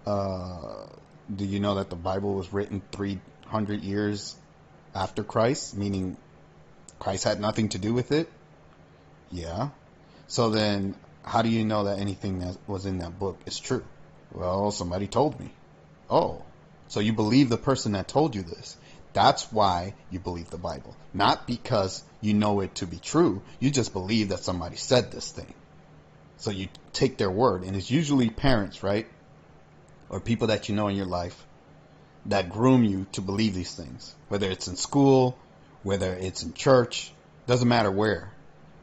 Uh, do you know that the Bible was written 300 years after Christ, meaning Christ had nothing to do with it? Yeah. So then, how do you know that anything that was in that book is true? Well, somebody told me. Oh, so you believe the person that told you this. That's why you believe the Bible. Not because you know it to be true. You just believe that somebody said this thing. So you take their word. And it's usually parents, right? Or people that you know in your life that groom you to believe these things. Whether it's in school, whether it's in church, doesn't matter where.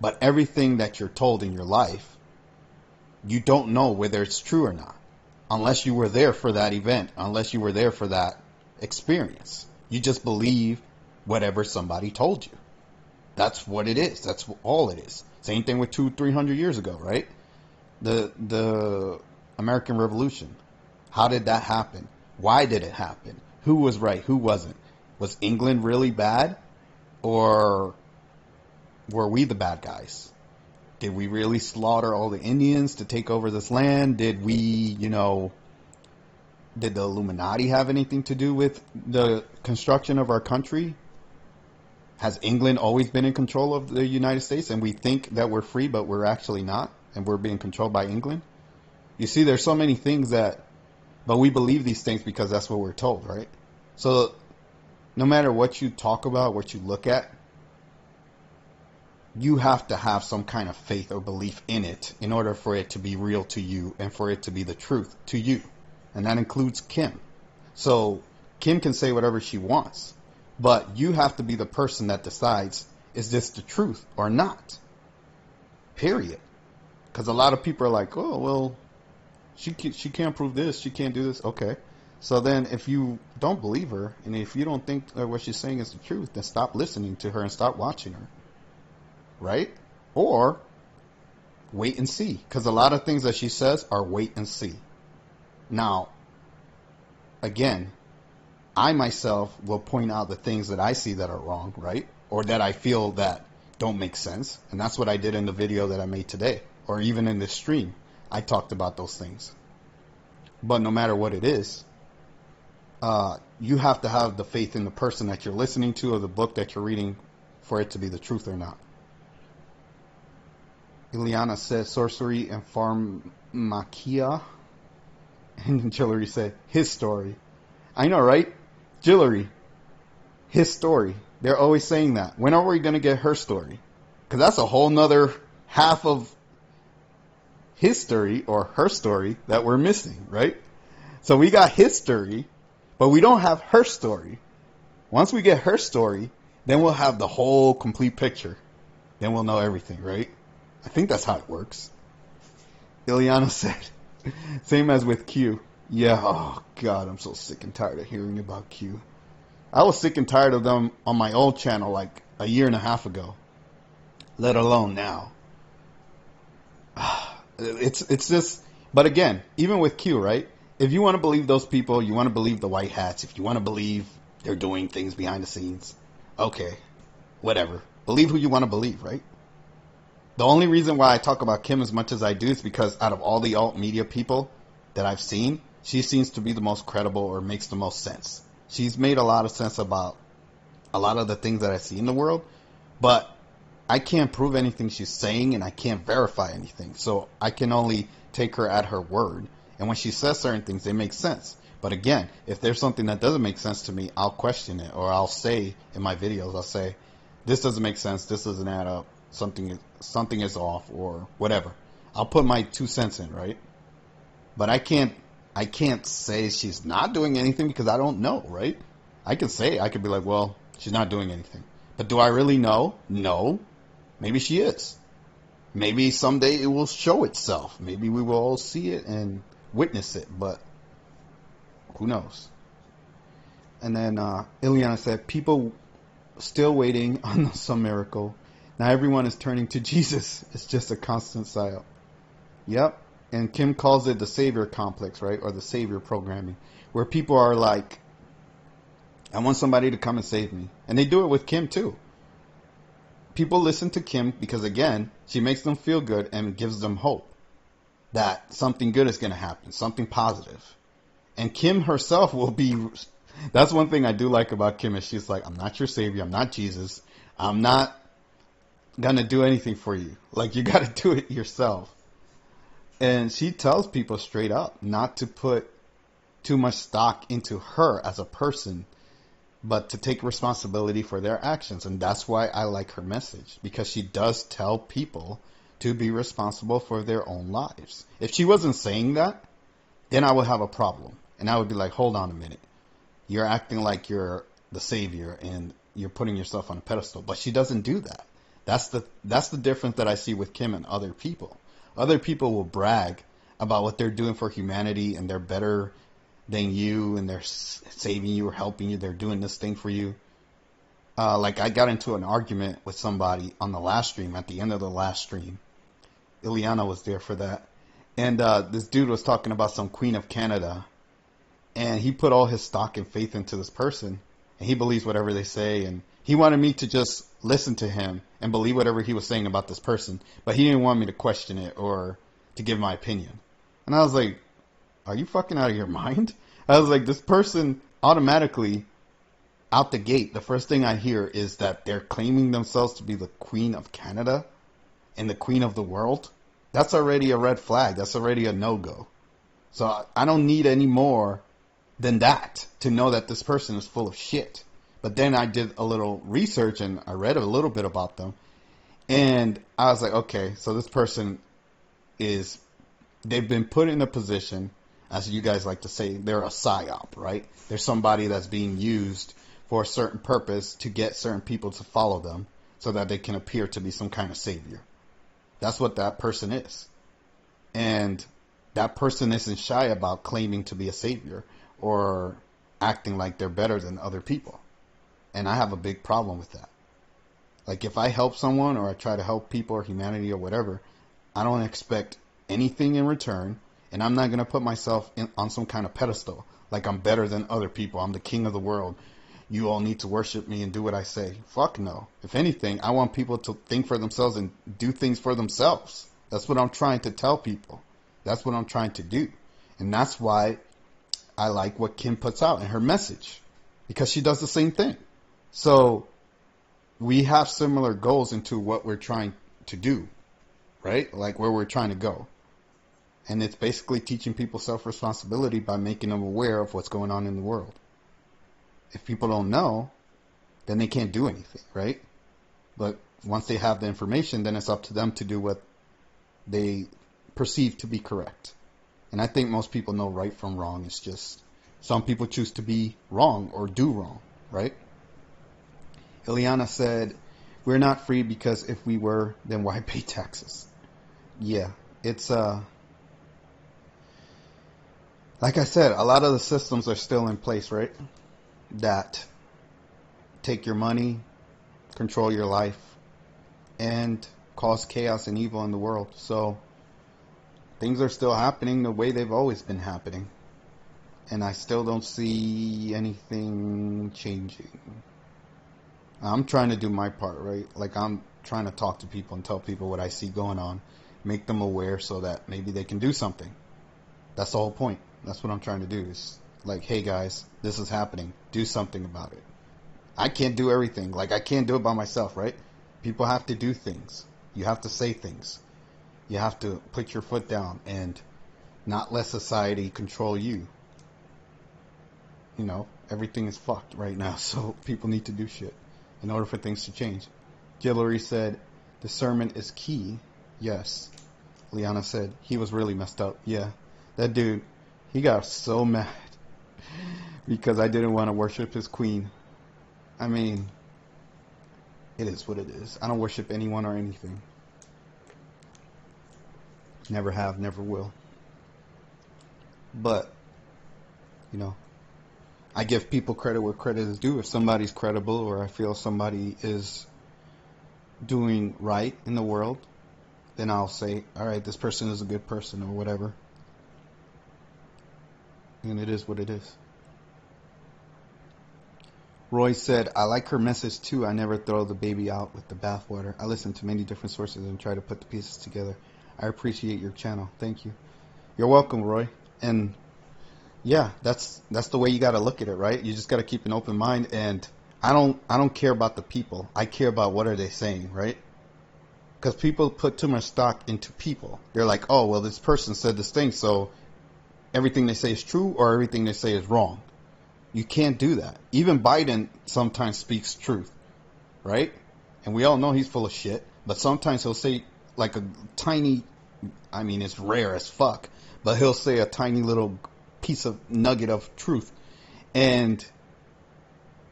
But everything that you're told in your life, you don't know whether it's true or not. Unless you were there for that event, unless you were there for that experience. You just believe whatever somebody told you. That's what it is. That's all it is. Same thing with 200-300 years ago, right? The American Revolution. How did that happen? Why did it happen? Who was right? Who wasn't? Was England really bad? Or were we the bad guys? Did we really slaughter all the Indians to take over this land? Did did the Illuminati have anything to do with the construction of our country? Has England always been in control of the United States and we think that we're free, but we're actually not, and we're being controlled by England? You see, there's so many things but we believe these things because that's what we're told, right? So no matter what you talk about, what you look at, you have to have some kind of faith or belief in it in order for it to be real to you and for it to be the truth to you. And that includes Kim. So Kim can say whatever she wants, but you have to be the person that decides, is this the truth or not? Period. Because a lot of people are like, oh, well, she can't prove this, she can't do this. Okay. So then if you don't believe her and if you don't think that what she's saying is the truth, then stop listening to her and stop watching her. Right? Or wait and see. Because a lot of things that she says are wait and see. Now, again, I myself will point out the things that I see that are wrong, right? Or that I feel that don't make sense. And that's what I did in the video that I made today. Or even in this stream. I talked about those things. But no matter what it is, you have to have the faith in the person that you're listening to or the book that you're reading for it to be the truth or not. Ileana said sorcery and pharmakia. And Jillery said his story. I know, right? Jillery, his story. They're always saying that. When are we going to get her story? Because that's a whole nother half of his story or her story that we're missing, right? So we got his story, but we don't have her story. Once we get her story, then we'll have the whole complete picture. Then we'll know everything, right? I think that's how it works. Ileana said, same as with Q. Yeah, oh God, I'm so sick and tired of hearing about Q. I was sick and tired of them on my old channel like a year and a half ago, let alone now. It's just, but again, even with Q, right? If you want to believe those people, you want to believe the white hats, if you want to believe they're doing things behind the scenes, okay, whatever. Believe who you want to believe, right? The only reason why I talk about Kim as much as I do is because out of all the alt media people that I've seen, she seems to be the most credible or makes the most sense. She's made a lot of sense about a lot of the things that I see in the world, but I can't prove anything she's saying and I can't verify anything. So I can only take her at her word. And when she says certain things, they make sense. But again, if there's something that doesn't make sense to me, I'll question it, or I'll say in my videos, I'll say, this doesn't make sense, this doesn't add up, something is off, or whatever. I'll put my 2 cents in, right? But I can't say she's not doing anything because I don't know, right? I could be like, well, she's not doing anything. But do I really know? No. Maybe she is. Maybe someday it will show itself. Maybe we will all see it and witness it, but who knows? And then Ileana said, people still waiting on some miracle. Now everyone is turning to Jesus. It's just a constant psyop. Yep. And Kim calls it the savior complex, right? Or the savior programming, where people are like, I want somebody to come and save me. And they do it with Kim too. People listen to Kim because, again, she makes them feel good and gives them hope that something good is going to happen, something positive. And Kim herself will be, that's one thing I do like about Kim is she's like, I'm not your savior, I'm not Jesus, I'm not going to do anything for you. Like, you got to do it yourself. And she tells people straight up not to put too much stock into her as a person, but to take responsibility for their actions. And that's why I like her message, because she does tell people to be responsible for their own lives. If she wasn't saying that, then I would have a problem. And I would be like, hold on a minute. You're acting like you're the savior and you're putting yourself on a pedestal. But she doesn't do that. That's the difference that I see with Kim and other people. Other people will brag about what they're doing for humanity and they're better than you and they're saving you or helping you. They're doing this thing for you. Like I got into an argument with somebody on the last stream, at the end of the last stream. Ileana was there for that. And this dude was talking about some Queen of Canada. And he put all his stock and faith into this person. And he believes whatever they say. And he wanted me to just listen to him and believe whatever he was saying about this person. But he didn't want me to question it or to give my opinion. And I was like, are you fucking out of your mind? I was like, this person automatically, out the gate, the first thing I hear is that they're claiming themselves to be the Queen of Canada and the Queen of the world. That's already a red flag. That's already a no-go. So I don't need any more than that to know that this person is full of shit. But then I did a little research and I read a little bit about them. And I was like, okay, so this person they've been put in a position, as you guys like to say, they're a psyop, right? They're somebody that's being used for a certain purpose to get certain people to follow them so that they can appear to be some kind of savior. That's what that person is. And that person isn't shy about claiming to be a savior or acting like they're better than other people. And I have a big problem with that. Like, if I help someone or I try to help people or humanity or whatever, I don't expect anything in return. And I'm not going to put myself on some kind of pedestal like I'm better than other people. I'm the king of the world. You all need to worship me and do what I say. Fuck no. If anything, I want people to think for themselves and do things for themselves. That's what I'm trying to tell people. That's what I'm trying to do. And that's why I like what Kim puts out in her message, because she does the same thing. So we have similar goals into what we're trying to do, right? Like where we're trying to go. And it's basically teaching people self-responsibility by making them aware of what's going on in the world. If people don't know, then they can't do anything, right? But Once they have the information, then it's up to them to do what they perceive to be correct. And I think most people know right from wrong. It's just some people choose to be wrong or do wrong, right? Ileana said, we're not free because if we were, then why pay taxes? Yeah, it's like I said, a lot of the systems are still in place, right? That take your money, control your life, and cause chaos and evil in the world. So things are still happening the way they've always been happening. And I still don't see anything changing. I'm trying to do my part, right? Like, I'm trying to talk to people and tell people what I see going on, make them aware so that maybe they can do something. That's the whole point. That's what I'm trying to do. Is like, hey guys, this is happening. Do something about it. I can't do everything. Like, I can't do it by myself, right? People have to do things. You have to say things. You have to put your foot down and not let society control you. You know, everything is fucked right now, so people need to do shit in order for things to change. Hillary said, discernment is key. Yes. Liana said, he was really messed up. Yeah. That dude, he got so mad because I didn't want to worship his queen. I mean, it is what it is. I don't worship anyone or anything. Never have, never will. But, you know, I give people credit where credit is due. If somebody's credible or I feel somebody is doing right in the world, then I'll say, all right, this person is a good person or whatever. And it is what it is. Roy said, I like her message too. I never throw the baby out with the bathwater. I listen to many different sources and try to put the pieces together. I appreciate your channel. Thank you. You're welcome, Roy. And yeah, that's the way you got to look at it, right? You just got to keep an open mind. And I don't care about the people. I care about what are they saying, right? Because people put too much stock into people. They're like, oh, well, this person said this thing, so everything they say is true or everything they say is wrong. You can't do that. Even Biden sometimes speaks truth, right? And we all know he's full of shit. But sometimes he'll say like a tiny, I mean, it's rare as fuck, but he'll say a tiny little piece of nugget of truth. And,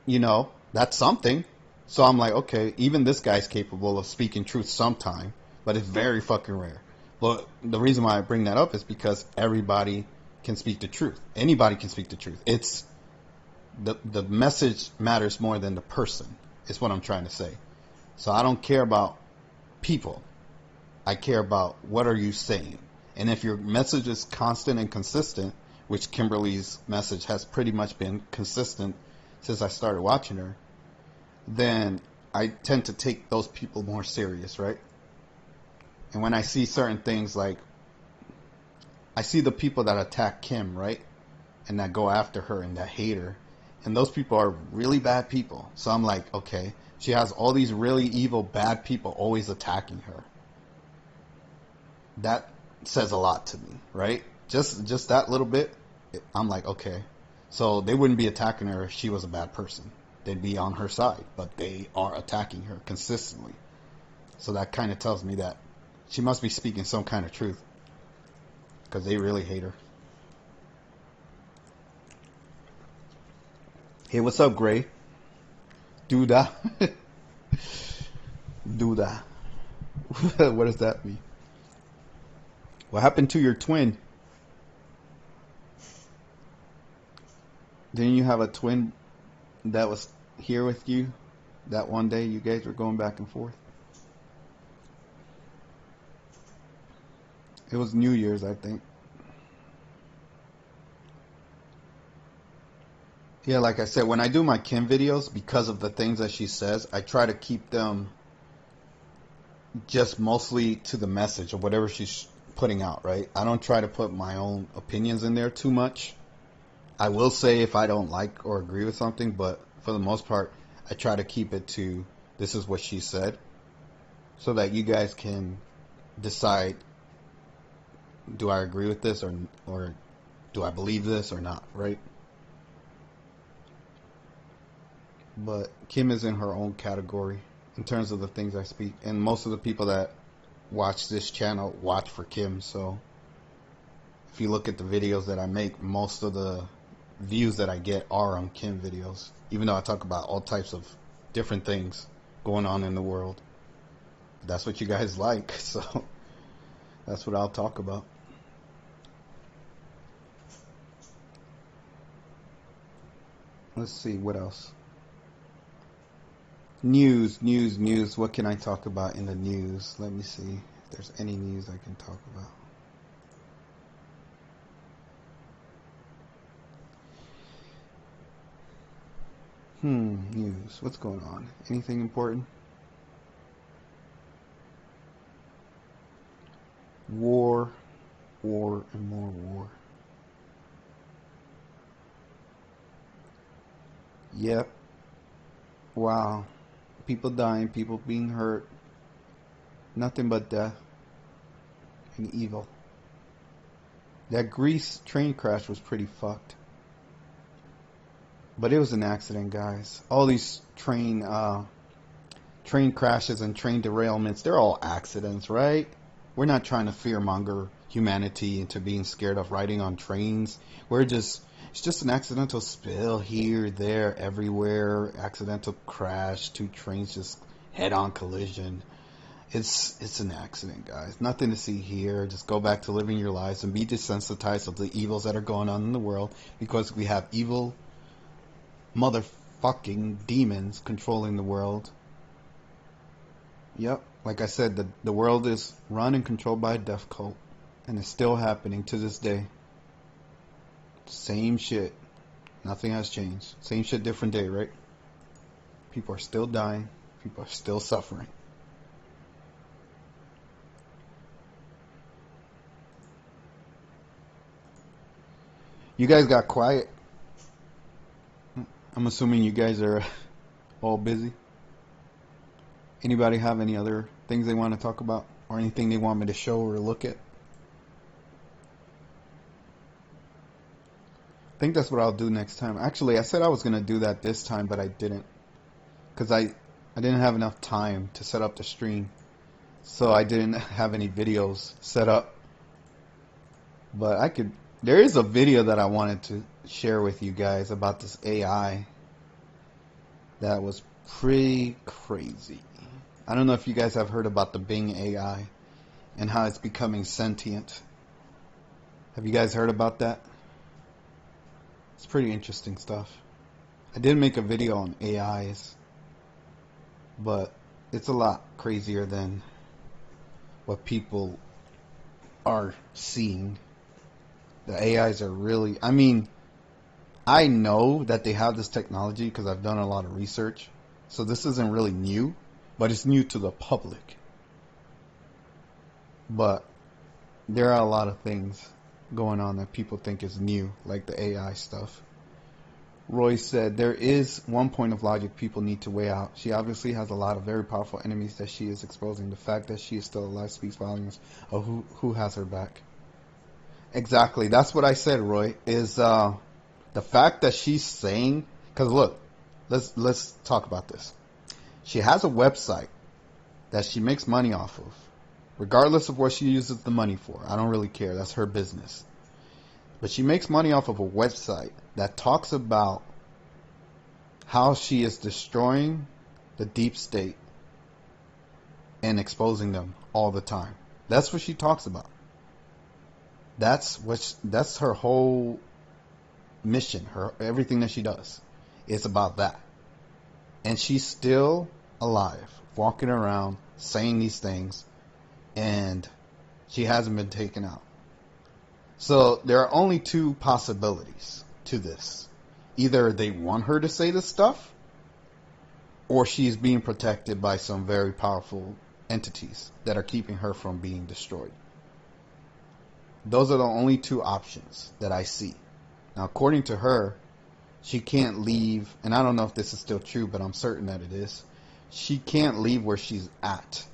you know, that's something. So I'm like, okay, even this guy's capable of speaking truth sometime, but it's very fucking rare. Well, the reason why I bring that up is because everybody can speak the truth. Anybody can speak the truth. It's the message matters more than the person, is what I'm trying to say. So I don't care about people. I care about what are you saying. And if your message is constant and consistent, which Kimberly's message has pretty much been consistent since I started watching her, then I tend to take those people more serious, right? And when I see certain things, like I see the people that attack Kim, right? And that go after her and that hate her. And those people are really bad people. So I'm like, okay, she has all these really evil, bad people always attacking her. That says a lot to me, right? Just that little bit, I'm like, okay. So they wouldn't be attacking her if she was a bad person. They'd be on her side. But they are attacking her consistently. So that kind of tells me that she must be speaking some kind of truth. Because they really hate her. Hey, what's up, Gray? Duda. Duda. What does that mean? What happened to your twin? Didn't you have a twin that was here with you that one day you guys were going back and forth? It was New Year's, I think. Yeah, like I said, when I do my Kim videos, because of the things that she says, I try to keep them just mostly to the message of whatever she's putting out, right? I don't try to put my own opinions in there too much. I will say if I don't like or agree with something, but for the most part, I try to keep it to this is what she said so that you guys can decide, do I agree with this or do I believe this or not, right? But Kim is in her own category, in terms of the things I speak. And most of the people that watch this channel watch for Kim. So if you look at the videos that I make, most of the views that I get are on Kim videos. Even though I talk about all types of different things going on in the world. That's what you guys like. So that's what I'll talk about. Let's see, what else? News. What can I talk about in the news? Let me see if there's any news I can talk about. News. What's going on? Anything important? War, and more war. Yep. Wow. People dying, people being hurt. Nothing but death and evil. That Greece train crash was pretty fucked. But it was an accident, guys. All these train crashes and train derailments, they're all accidents, right? We're not trying to fearmonger humanity into being scared of riding on trains. It's just an accidental spill here, there, everywhere. Accidental crash, two trains just head-on collision. It's an accident, guys. Nothing to see here. Just go back to living your lives and be desensitized of the evils that are going on in the world, because we have evil motherfucking demons controlling the world. Yep, like I said, the world is run and controlled by a death cult, and it's still happening to this day. Same shit. Nothing has changed. Same shit, different day, right? People are still dying. People are still suffering. You guys got quiet. I'm assuming you guys are all busy. Anybody have any other things they want to talk about, or anything they want me to show or look at? I think that's what I'll do next time. Actually, I said I was going to do that this time, but I didn't. Because I didn't have enough time to set up the stream. So I didn't have any videos set up. But there is a video that I wanted to share with you guys about this AI that was pretty crazy. I don't know if you guys have heard about the Bing AI and how it's becoming sentient. Have you guys heard about that? It's pretty interesting stuff. I did make a video on AIs, but it's a lot crazier than what people are seeing. The AIs are really, I know that they have this technology because I've done a lot of research. So this isn't really new, but it's new to the public. But there are a lot of things going on that people think is new, like the AI stuff. Roy said, there is one point of logic people need to weigh out. She obviously has a lot of very powerful enemies that she is exposing. The fact that she is still alive speaks volumes of who has her back. Exactly. That's what I said, Roy, is the fact that she's saying, because look, let's talk about this. She has a website that she makes money off of, regardless of what she uses the money for. I don't really care. That's her business. But she makes money off of a website that talks about how she is destroying the deep state and exposing them all the time. That's what she talks about. That's her whole mission. Everything that she does is about that. And she's still alive, walking around saying these things, and she hasn't been taken out. So there are only two possibilities to this. Either they want her to say this stuff, or she's being protected by some very powerful entities that are keeping her from being destroyed. Those are the only two options that I see. Now, according to her, she can't leave, and I don't know if this is still true, but I'm certain that it is. She can't leave where she's at,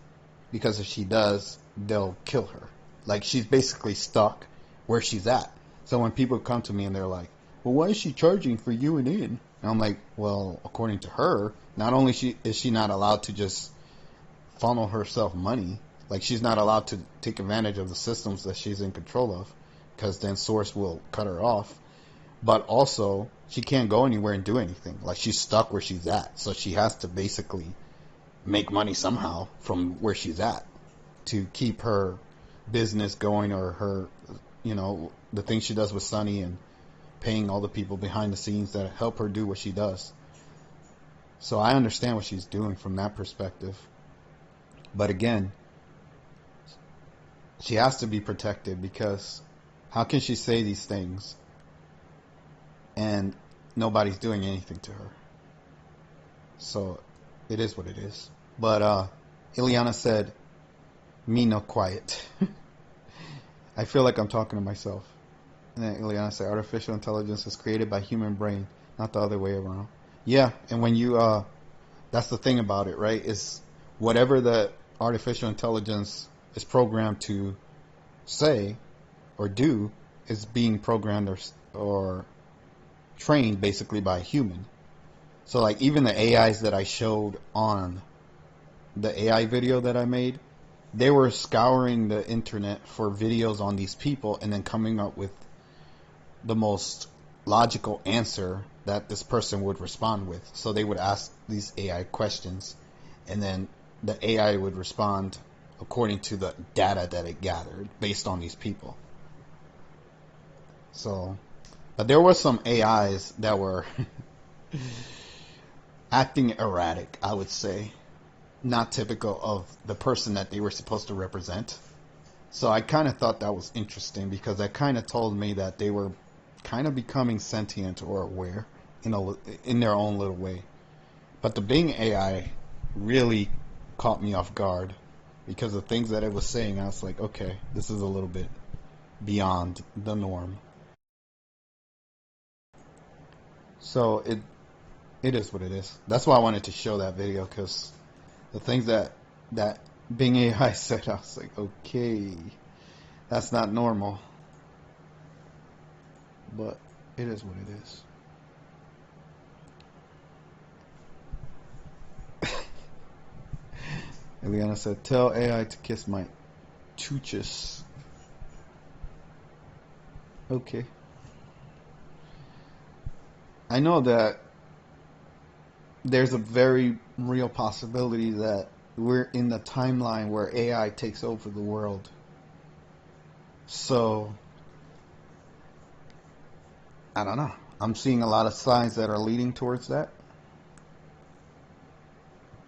because if she does, they'll kill her. Like, she's basically stuck where she's at. So when people come to me and they're like, well, why is she charging for you and in? And I'm like, well, according to her, not only is she not allowed to just funnel herself money. Like, she's not allowed to take advantage of the systems that she's in control of, because then Source will cut her off. But also, she can't go anywhere and do anything. Like, she's stuck where she's at. So she has to basically make money somehow from where she's at to keep her business going, or her, the things she does with Sunny, and paying all the people behind the scenes that help her do what she does. So I understand what she's doing from that perspective. But again, she has to be protected, because how can she say these things and nobody's doing anything to her? So it is what it is. But Ileana said, me no quiet. I feel like I'm talking to myself. And then Ileana said, artificial intelligence is created by human brain, not the other way around. Yeah, and when you, that's the thing about it, right? Is whatever the artificial intelligence is programmed to say or do is being programmed or trained basically by a human. So like even the AIs that I showed on the AI video that I made, they were scouring the internet for videos on these people and then coming up with the most logical answer that this person would respond with. So they would ask these AI questions, and then the AI would respond according to the data that it gathered based on these people. So, but there were some AIs that were acting erratic, I would say. Not typical of the person that they were supposed to represent. So I kind of thought that was interesting, because that kind of told me that they were kind of becoming sentient or aware in their own little way. But the Bing AI really caught me off guard, because the things that it was saying, I was like, okay, this is a little bit beyond the norm. So it is what it is. That's why I wanted to show that video, because the things that Bing AI said, I was like, okay, that's not normal. But it is what it is. Eliana said, tell AI to kiss my chooches. Okay. I know that there's a very real possibility that we're in the timeline where AI takes over the world. So, I don't know. I'm seeing a lot of signs that are leading towards that.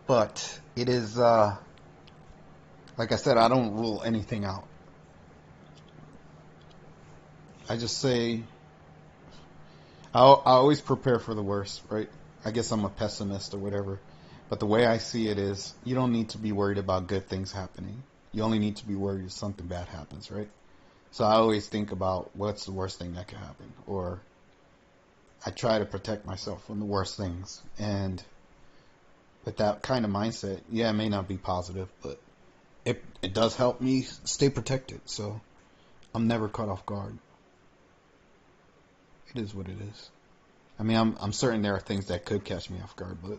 But it is, like I said, I don't rule anything out. I just say, I always prepare for the worst, right? I guess I'm a pessimist or whatever. But the way I see it is, you don't need to be worried about good things happening. You only need to be worried if something bad happens, right? So I always think about what's the worst thing that could happen. Or I try to protect myself from the worst things. And with that kind of mindset, yeah, it may not be positive, but it does help me stay protected. So I'm never caught off guard. It is what it is. I mean, I'm certain there are things that could catch me off guard, but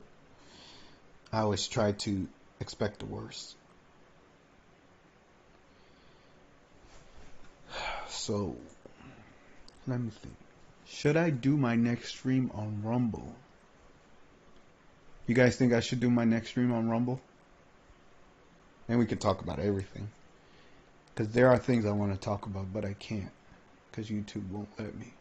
I always try to expect the worst. So, let me think. Should I do my next stream on Rumble? You guys think I should do my next stream on Rumble? And we could talk about everything. Because there are things I want to talk about, but I can't. Because YouTube won't let me.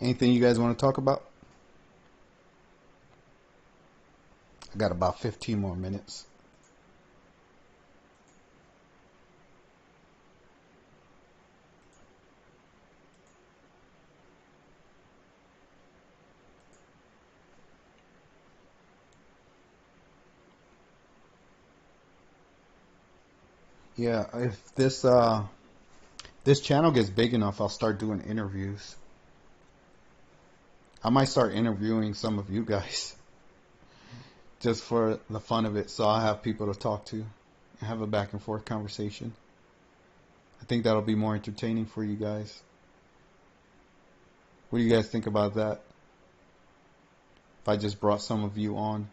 Anything you guys want to talk about? I got about 15 more minutes. Yeah, if this channel gets big enough, I'll start doing interviews. I might start interviewing some of you guys just for the fun of it, so I'll have people to talk to have a back and forth conversation. I think that'll be more entertaining for you guys. What do you guys think about that? If I just brought some of you on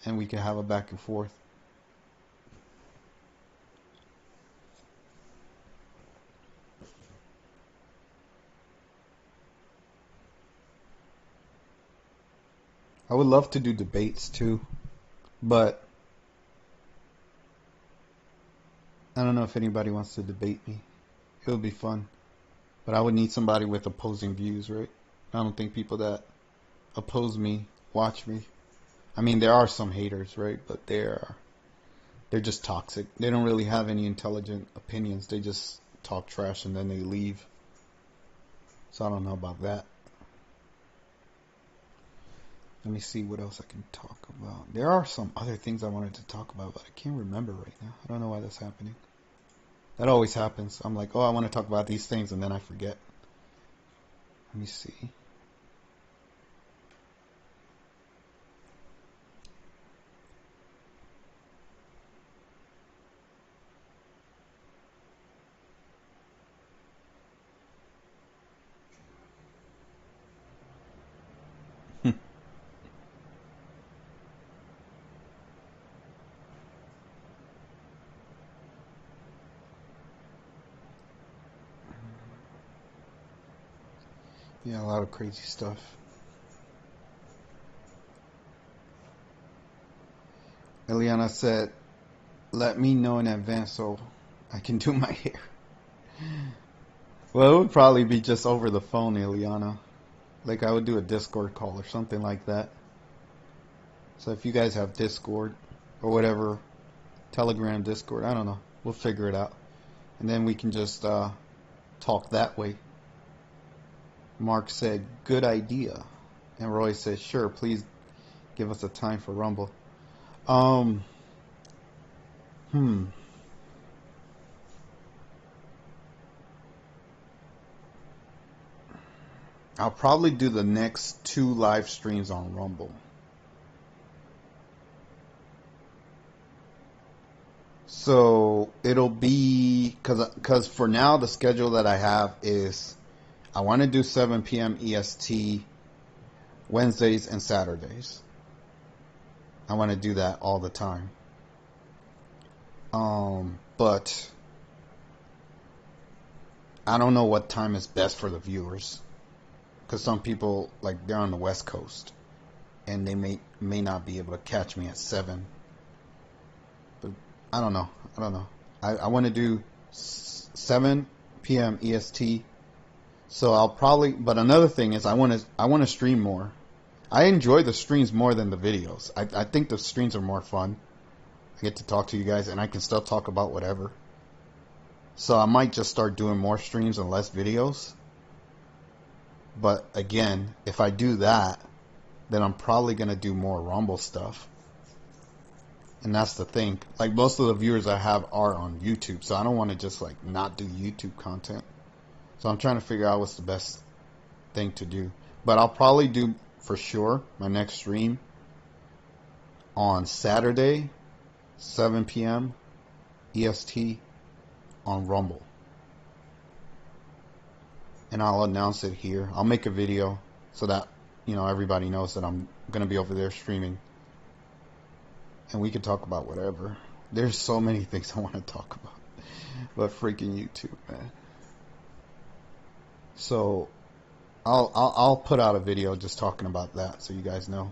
and we can have a back and forth. I would love to do debates too, but I don't know if anybody wants to debate me. It would be fun, but I would need somebody with opposing views, right? I don't think people that oppose me watch me. I mean, there are some haters, right? But they're just toxic. They don't really have any intelligent opinions. They just talk trash and then they leave. So I don't know about that. Let me see what else I can talk about. There are some other things I wanted to talk about, but I can't remember right now. I don't know why that's happening. That always happens. I'm like, oh, I want to talk about these things, and then I forget. Let me see. Yeah, a lot of crazy stuff. Eliana said, let me know in advance so I can do my hair. Well, it would probably be just over the phone, Eliana. Like I would do a Discord call or something like that. So if you guys have Discord or whatever, Telegram, Discord, I don't know. We'll figure it out. And then we can just talk that way. Mark said, good idea. And Roy said, sure, please give us a time for Rumble. Um, hmm. I'll probably do the next 2 live streams on Rumble. So it'll be, cause for now the schedule that I have is I want to do 7 p.m. EST Wednesdays and Saturdays. I want to do that all the time. But I don't know what time is best for the viewers. Because some people, like, they're on the West Coast. And they may not be able to catch me at 7. But I don't know. I want to do 7 p.m. EST. So I'll probably, but another thing is I want to stream more. I enjoy the streams more than the videos. I think the streams are more fun. I get to talk to you guys and I can still talk about whatever. So I might just start doing more streams and less videos. But again, if I do that, then I'm probably going to do more Rumble stuff. And that's the thing. Like most of the viewers I have are on YouTube. So I don't want to just like not do YouTube content. So I'm trying to figure out what's the best thing to do. But I'll probably do for sure my next stream on Saturday, 7 p.m. EST on Rumble. And I'll announce it here. I'll make a video so that, everybody knows that I'm going to be over there streaming. And we can talk about whatever. There's so many things I want to talk about. But freaking YouTube, man. So I'll put out a video just talking about that so you guys know.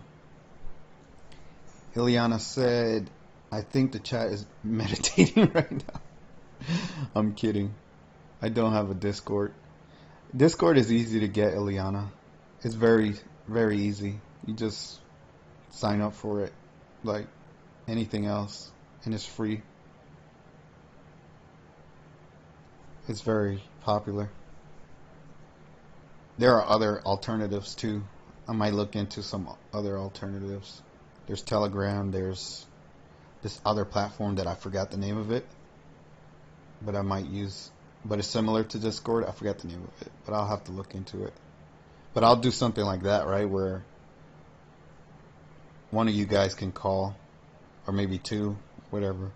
Ileana said, I think the chat is meditating right now. I'm kidding. I don't have a Discord. Discord is easy to get, Ileana. It's very, very easy. You just sign up for it like anything else, and it's free. It's very popular. There are other alternatives too. I might look into some other alternatives. There's Telegram, there's this other platform that I forgot the name of it, but I might use, but it's similar to Discord. I forgot the name of it, but I'll have to look into it. But I'll do something like that, right, where one of you guys can call, or maybe 2, whatever,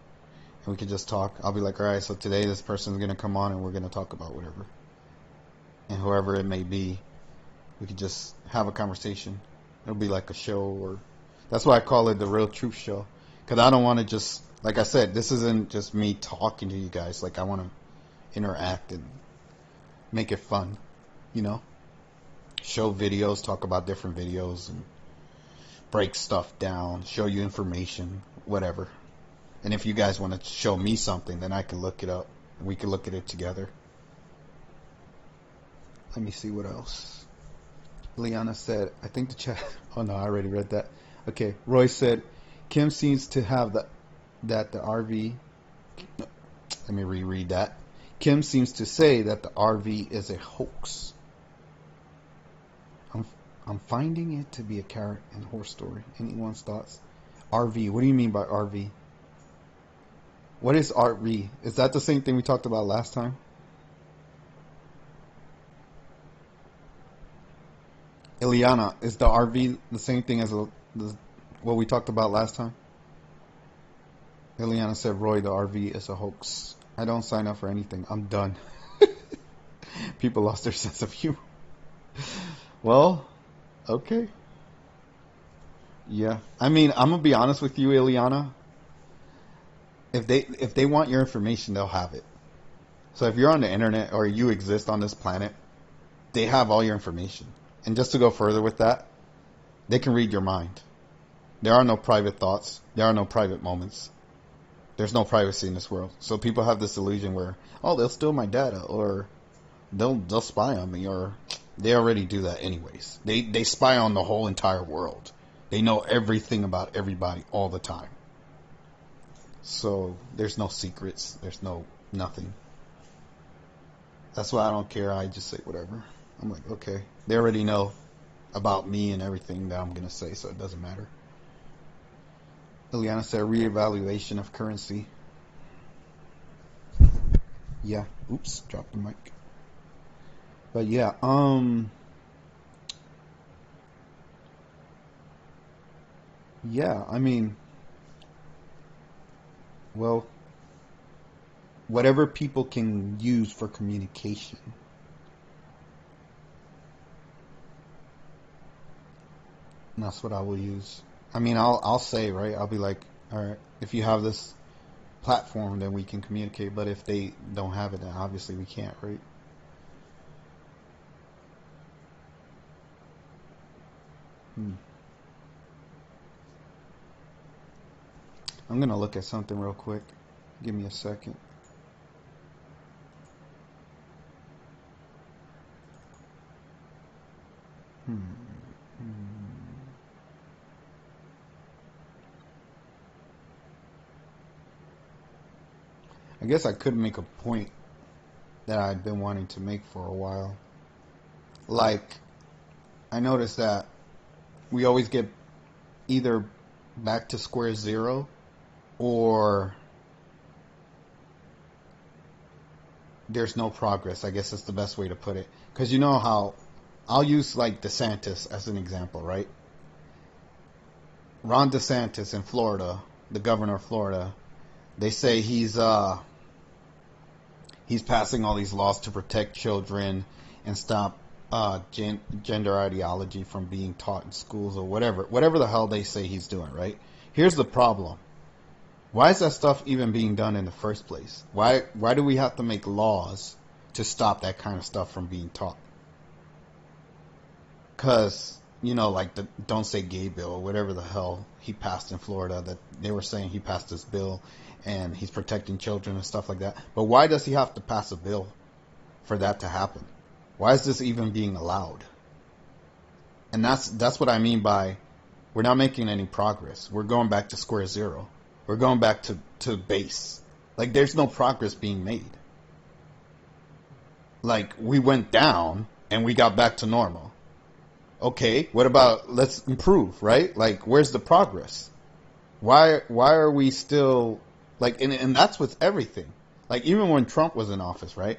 and we could just talk. I'll be like, all right, so today this person's gonna come on, and we're gonna talk about whatever, and whoever it may be, we could just have a conversation. It'll be like a show, or that's why I call it the Real Truth Show, because I don't want to just, like I said, this isn't just me talking to you guys. Like, I want to interact and make it fun, you know. Show videos, talk about different videos, and break stuff down, show you information, whatever. And if you guys want to show me something, then I can look it up, and we can look at it together. Let me see what else. Liana said, I think the chat. Oh no, I already read that. Okay, Roy said, Kim seems to have that the RV. No, let me reread that. Kim seems to say that the RV is a hoax. I'm finding it to be a carrot and horse story. Anyone's thoughts? RV. What do you mean by RV? What is RV? Is that the same thing we talked about last time? Ileana, is the RV the same thing as what we talked about last time? Ileana said, Roy, the RV is a hoax. I don't sign up for anything. I'm done. People lost their sense of humor. Well, okay. Yeah. I mean, I'm going to be honest with you, Ileana. If they want your information, they'll have it. So if you're on the internet or you exist on this planet, they have all your information. And just to go further with that, they can read your mind. There are no private thoughts. There are no private moments. There's no privacy in this world. So people have this illusion where, oh, they'll steal my data, or they'll spy on me, or they already do that anyways. They spy on the whole entire world. They know everything about everybody all the time. So there's no secrets. There's nothing. That's why I don't care. I just say whatever. I'm like, okay. They already know about me and everything that I'm going to say, so it doesn't matter. Liliana said reevaluation of currency. Yeah. Oops, dropped the mic. But yeah, yeah, I mean, well, whatever people can use for communication. And that's what I will use. I mean, I'll say, right? I'll be like, all right, if you have this platform, then we can communicate. But if they don't have it, then obviously we can't, right? I'm gonna look at something real quick. Give me a second. I guess I could make a point that I've been wanting to make for a while. Like, I noticed that we always get either back to square zero, or there's no progress. I guess that's the best way to put it. Because you know how, I'll use like DeSantis as an example, right? Ron DeSantis in Florida, the governor of Florida, they say he's passing all these laws to protect children and stop gender ideology from being taught in schools, or whatever the hell they say he's doing, right? Here's the problem. Why is that stuff even being done in the first place? Why do we have to make laws to stop that kind of stuff from being taught? Because, you know, like the Don't Say Gay bill, or whatever the hell he passed in Florida, that they were saying he passed this bill and he's protecting children and stuff like that. But why does he have to pass a bill for that to happen? Why is this even being allowed? And that's what I mean by we're not making any progress. We're going back to square zero. We're going back to base. Like, there's no progress being made. Like, we went down and we got back to normal. Okay, what about let's improve, right? Like, where's the progress? Why are we still like, and that's with everything. Like, even when Trump was in office, right?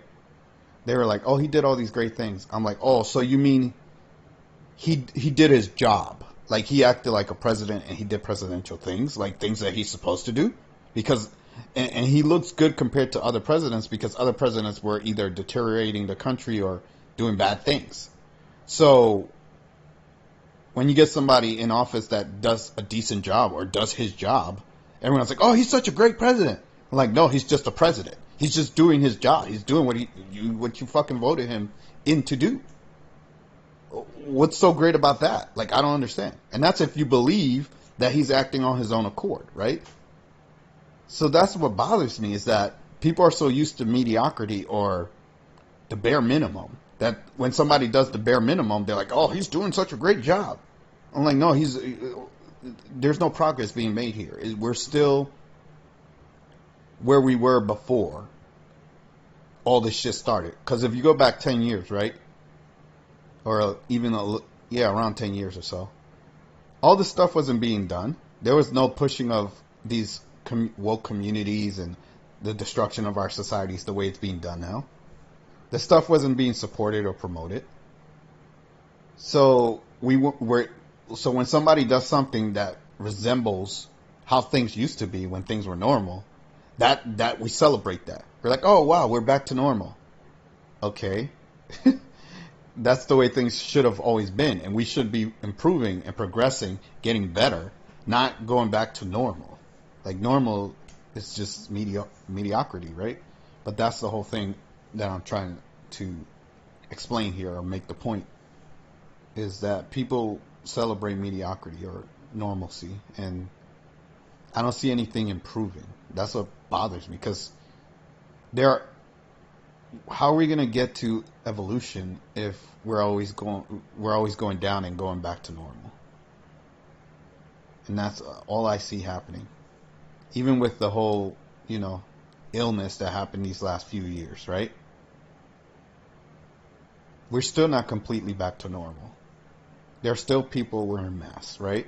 They were like, oh, he did all these great things. I'm like, oh, so you mean he did his job? Like, he acted like a president and he did presidential things, like things that he's supposed to do? Because And he looks good compared to other presidents because other presidents were either deteriorating the country or doing bad things. So when you get somebody in office that does a decent job or does his job, everyone's like, "Oh, he's such a great president." I'm like, no, he's just a president. He's just doing his job. He's doing what you fucking voted him in to do. What's so great about that? Like, I don't understand. And that's if you believe that he's acting on his own accord, right? So that's what bothers me is that people are so used to mediocrity or the bare minimum that when somebody does the bare minimum, they're like, "Oh, he's doing such a great job." I'm like, no, there's no progress being made here. We're still where we were before all this shit started. Because if you go back 10 years, right? Or even, yeah, around 10 years or so, all this stuff wasn't being done. There was no pushing of these woke communities and the destruction of our societies the way it's being done now. The stuff wasn't being supported or promoted. So so when somebody does something that resembles how things used to be when things were normal, that we celebrate that. We're like, "Oh wow, we're back to normal." Okay. That's the way things should have always been, and we should be improving and progressing, getting better, not going back to normal. Like normal is just mediocrity, right? But that's the whole thing that I'm trying to explain here or make the point is that people celebrate mediocrity or normalcy, and I don't see anything improving. That's what bothers me because there. How are we going to get to evolution if we're always going down and going back to normal? And that's all I see happening. Even with the whole, illness that happened these last few years, right? We're still not completely back to normal. There's still people wearing masks, right?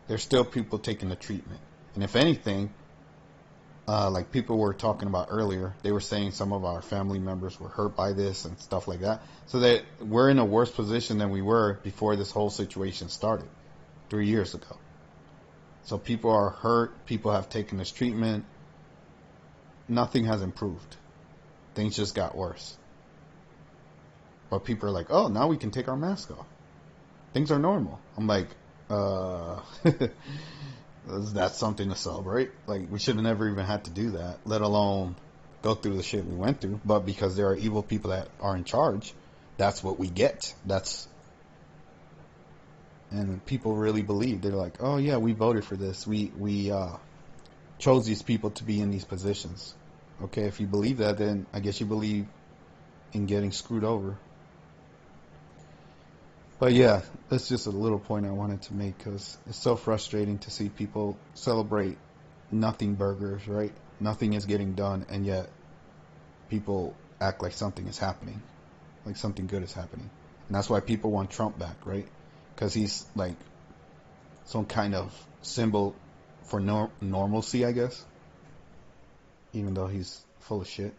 There's still people taking the treatment. And if anything, like people were talking about earlier, they were saying some of our family members were hurt by this and stuff like that. So that we're in a worse position than we were before this whole situation started 3 years ago. So people are hurt. People have taken this treatment. Nothing has improved. Things just got worse. But people are like, "Oh, now we can take our mask off. Things are normal." I'm like, that's something to celebrate. Like, we should have never even had to do that, let alone go through the shit we went through. But because there are evil people that are in charge, that's what we get. And people really believe. They're like, "Oh yeah, we voted for this. We chose these people to be in these positions." Okay, if you believe that, then I guess you believe in getting screwed over. But yeah, that's just a little point I wanted to make because it's so frustrating to see people celebrate nothing burgers, right? Nothing is getting done, and yet people act like something is happening, like something good is happening. And that's why people want Trump back, right? Because he's like some kind of symbol for normalcy, I guess, even though he's full of shit.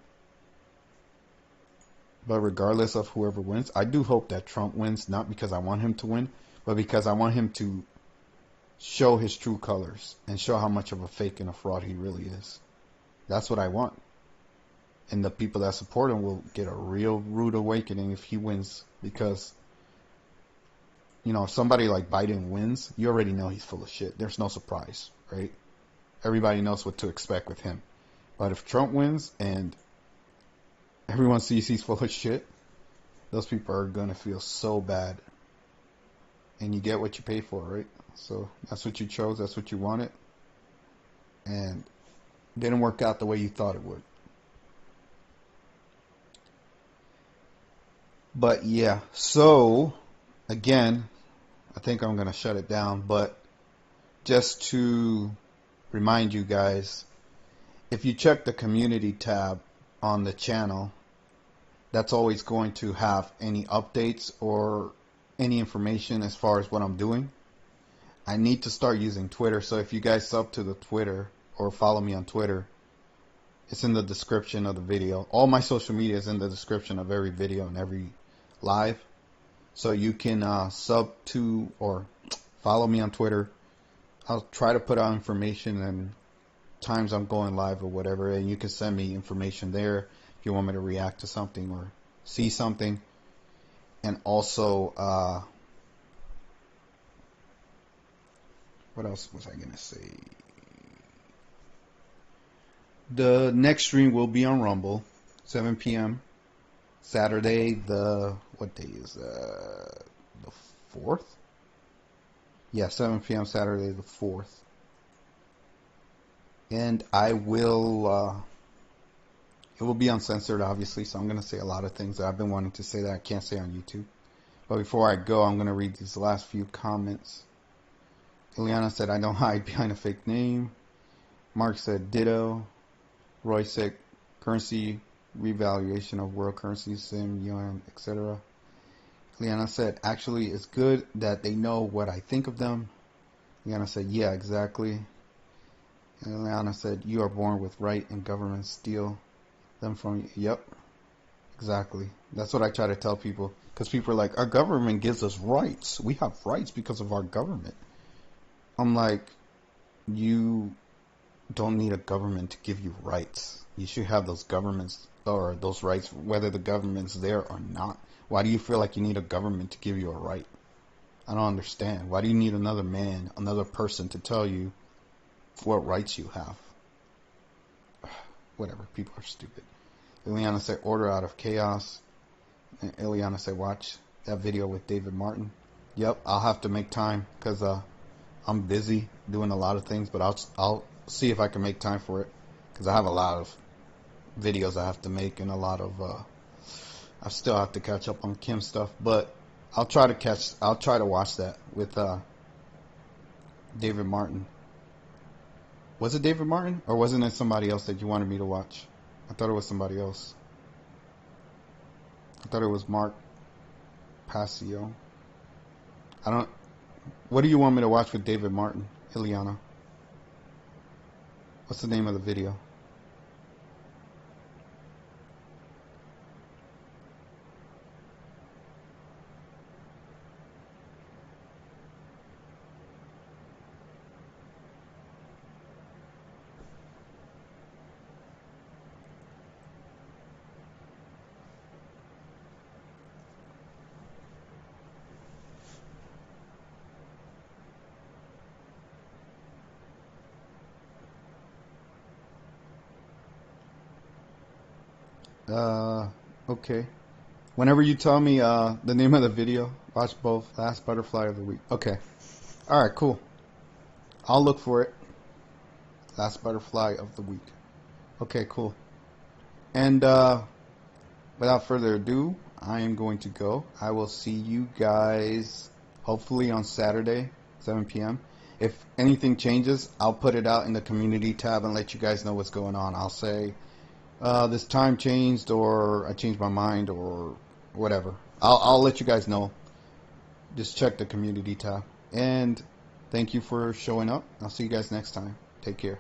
But regardless of whoever wins, I do hope that Trump wins, not because I want him to win, but because I want him to show his true colors and show how much of a fake and a fraud he really is. That's what I want. And the people that support him will get a real rude awakening if he wins, because, if somebody like Biden wins, you already know he's full of shit. There's no surprise, right? Everybody knows what to expect with him. But if Trump wins and everyone sees he's full of shit, those people are going to feel so bad. And you get what you pay for, right? So that's what you chose. That's what you wanted. And it didn't work out the way you thought it would. But yeah, so again, I think I'm going to shut it down. But just to remind you guys, if you check the community tab on the channel, that's always going to have any updates or any information as far as what I'm doing. I need to start using Twitter, so if you guys sub to the Twitter or follow me on Twitter, it's in the description of the video. All my social media is in the description of every video and every live. So you can sub to or follow me on Twitter. I'll try to put out information and times I'm going live or whatever, and you can send me information there if you want me to react to something or see something. And also, what else was I gonna say? The next stream will be on Rumble, 7 p.m. Saturday. What day is the 4th? Yeah, 7 p.m. Saturday the 4th. And I will. It will be uncensored, obviously, so I'm going to say a lot of things that I've been wanting to say that I can't say on YouTube. But before I go, I'm going to read these last few comments. Ileana said, I don't hide behind a fake name. Mark said, ditto. Roy said, currency revaluation of world currencies, SIM, yuan, etc. Ileana said, actually, it's good that they know what I think of them. Ileana said, yeah, exactly. And Ileana said, you are born with right and government steal them from you. Yep, exactly. That's what I try to tell people, because people are like, our government gives us rights. We have rights because of our government. I'm like, you don't need a government to give you rights. You should have those governments or those rights whether the government's there or not. Why do you feel like you need a government to give you a right? I don't understand. Why do you need another man, another person to tell you what rights you have? Whatever, people are stupid. Ileana said, order out of chaos. And Ileana said, watch that video with David Martin. Yep, I'll have to make time because I'm busy doing a lot of things, but I'll see if I can make time for it because I have a lot of videos I have to make and a lot of I still have to catch up on Kim stuff, but I'll try to watch that with David Martin. Was it David Martin or wasn't it somebody else that you wanted me to watch? I thought it was somebody else. I thought it was Mark Passio. What do you want me to watch with David Martin, Ileana? What's the name of the video? Okay. Whenever you tell me the name of the video, watch both. Last Butterfly of the Week. Okay. All right, cool. I'll look for it. Last Butterfly of the Week. Okay, cool. And without further ado, I am going to go. I will see you guys hopefully on Saturday, 7 p.m. If anything changes, I'll put it out in the community tab and let you guys know what's going on. I'll say this time changed or I changed my mind or whatever. I'll let you guys know. Just check the community tab. And thank you for showing up. I'll see you guys next time. Take care.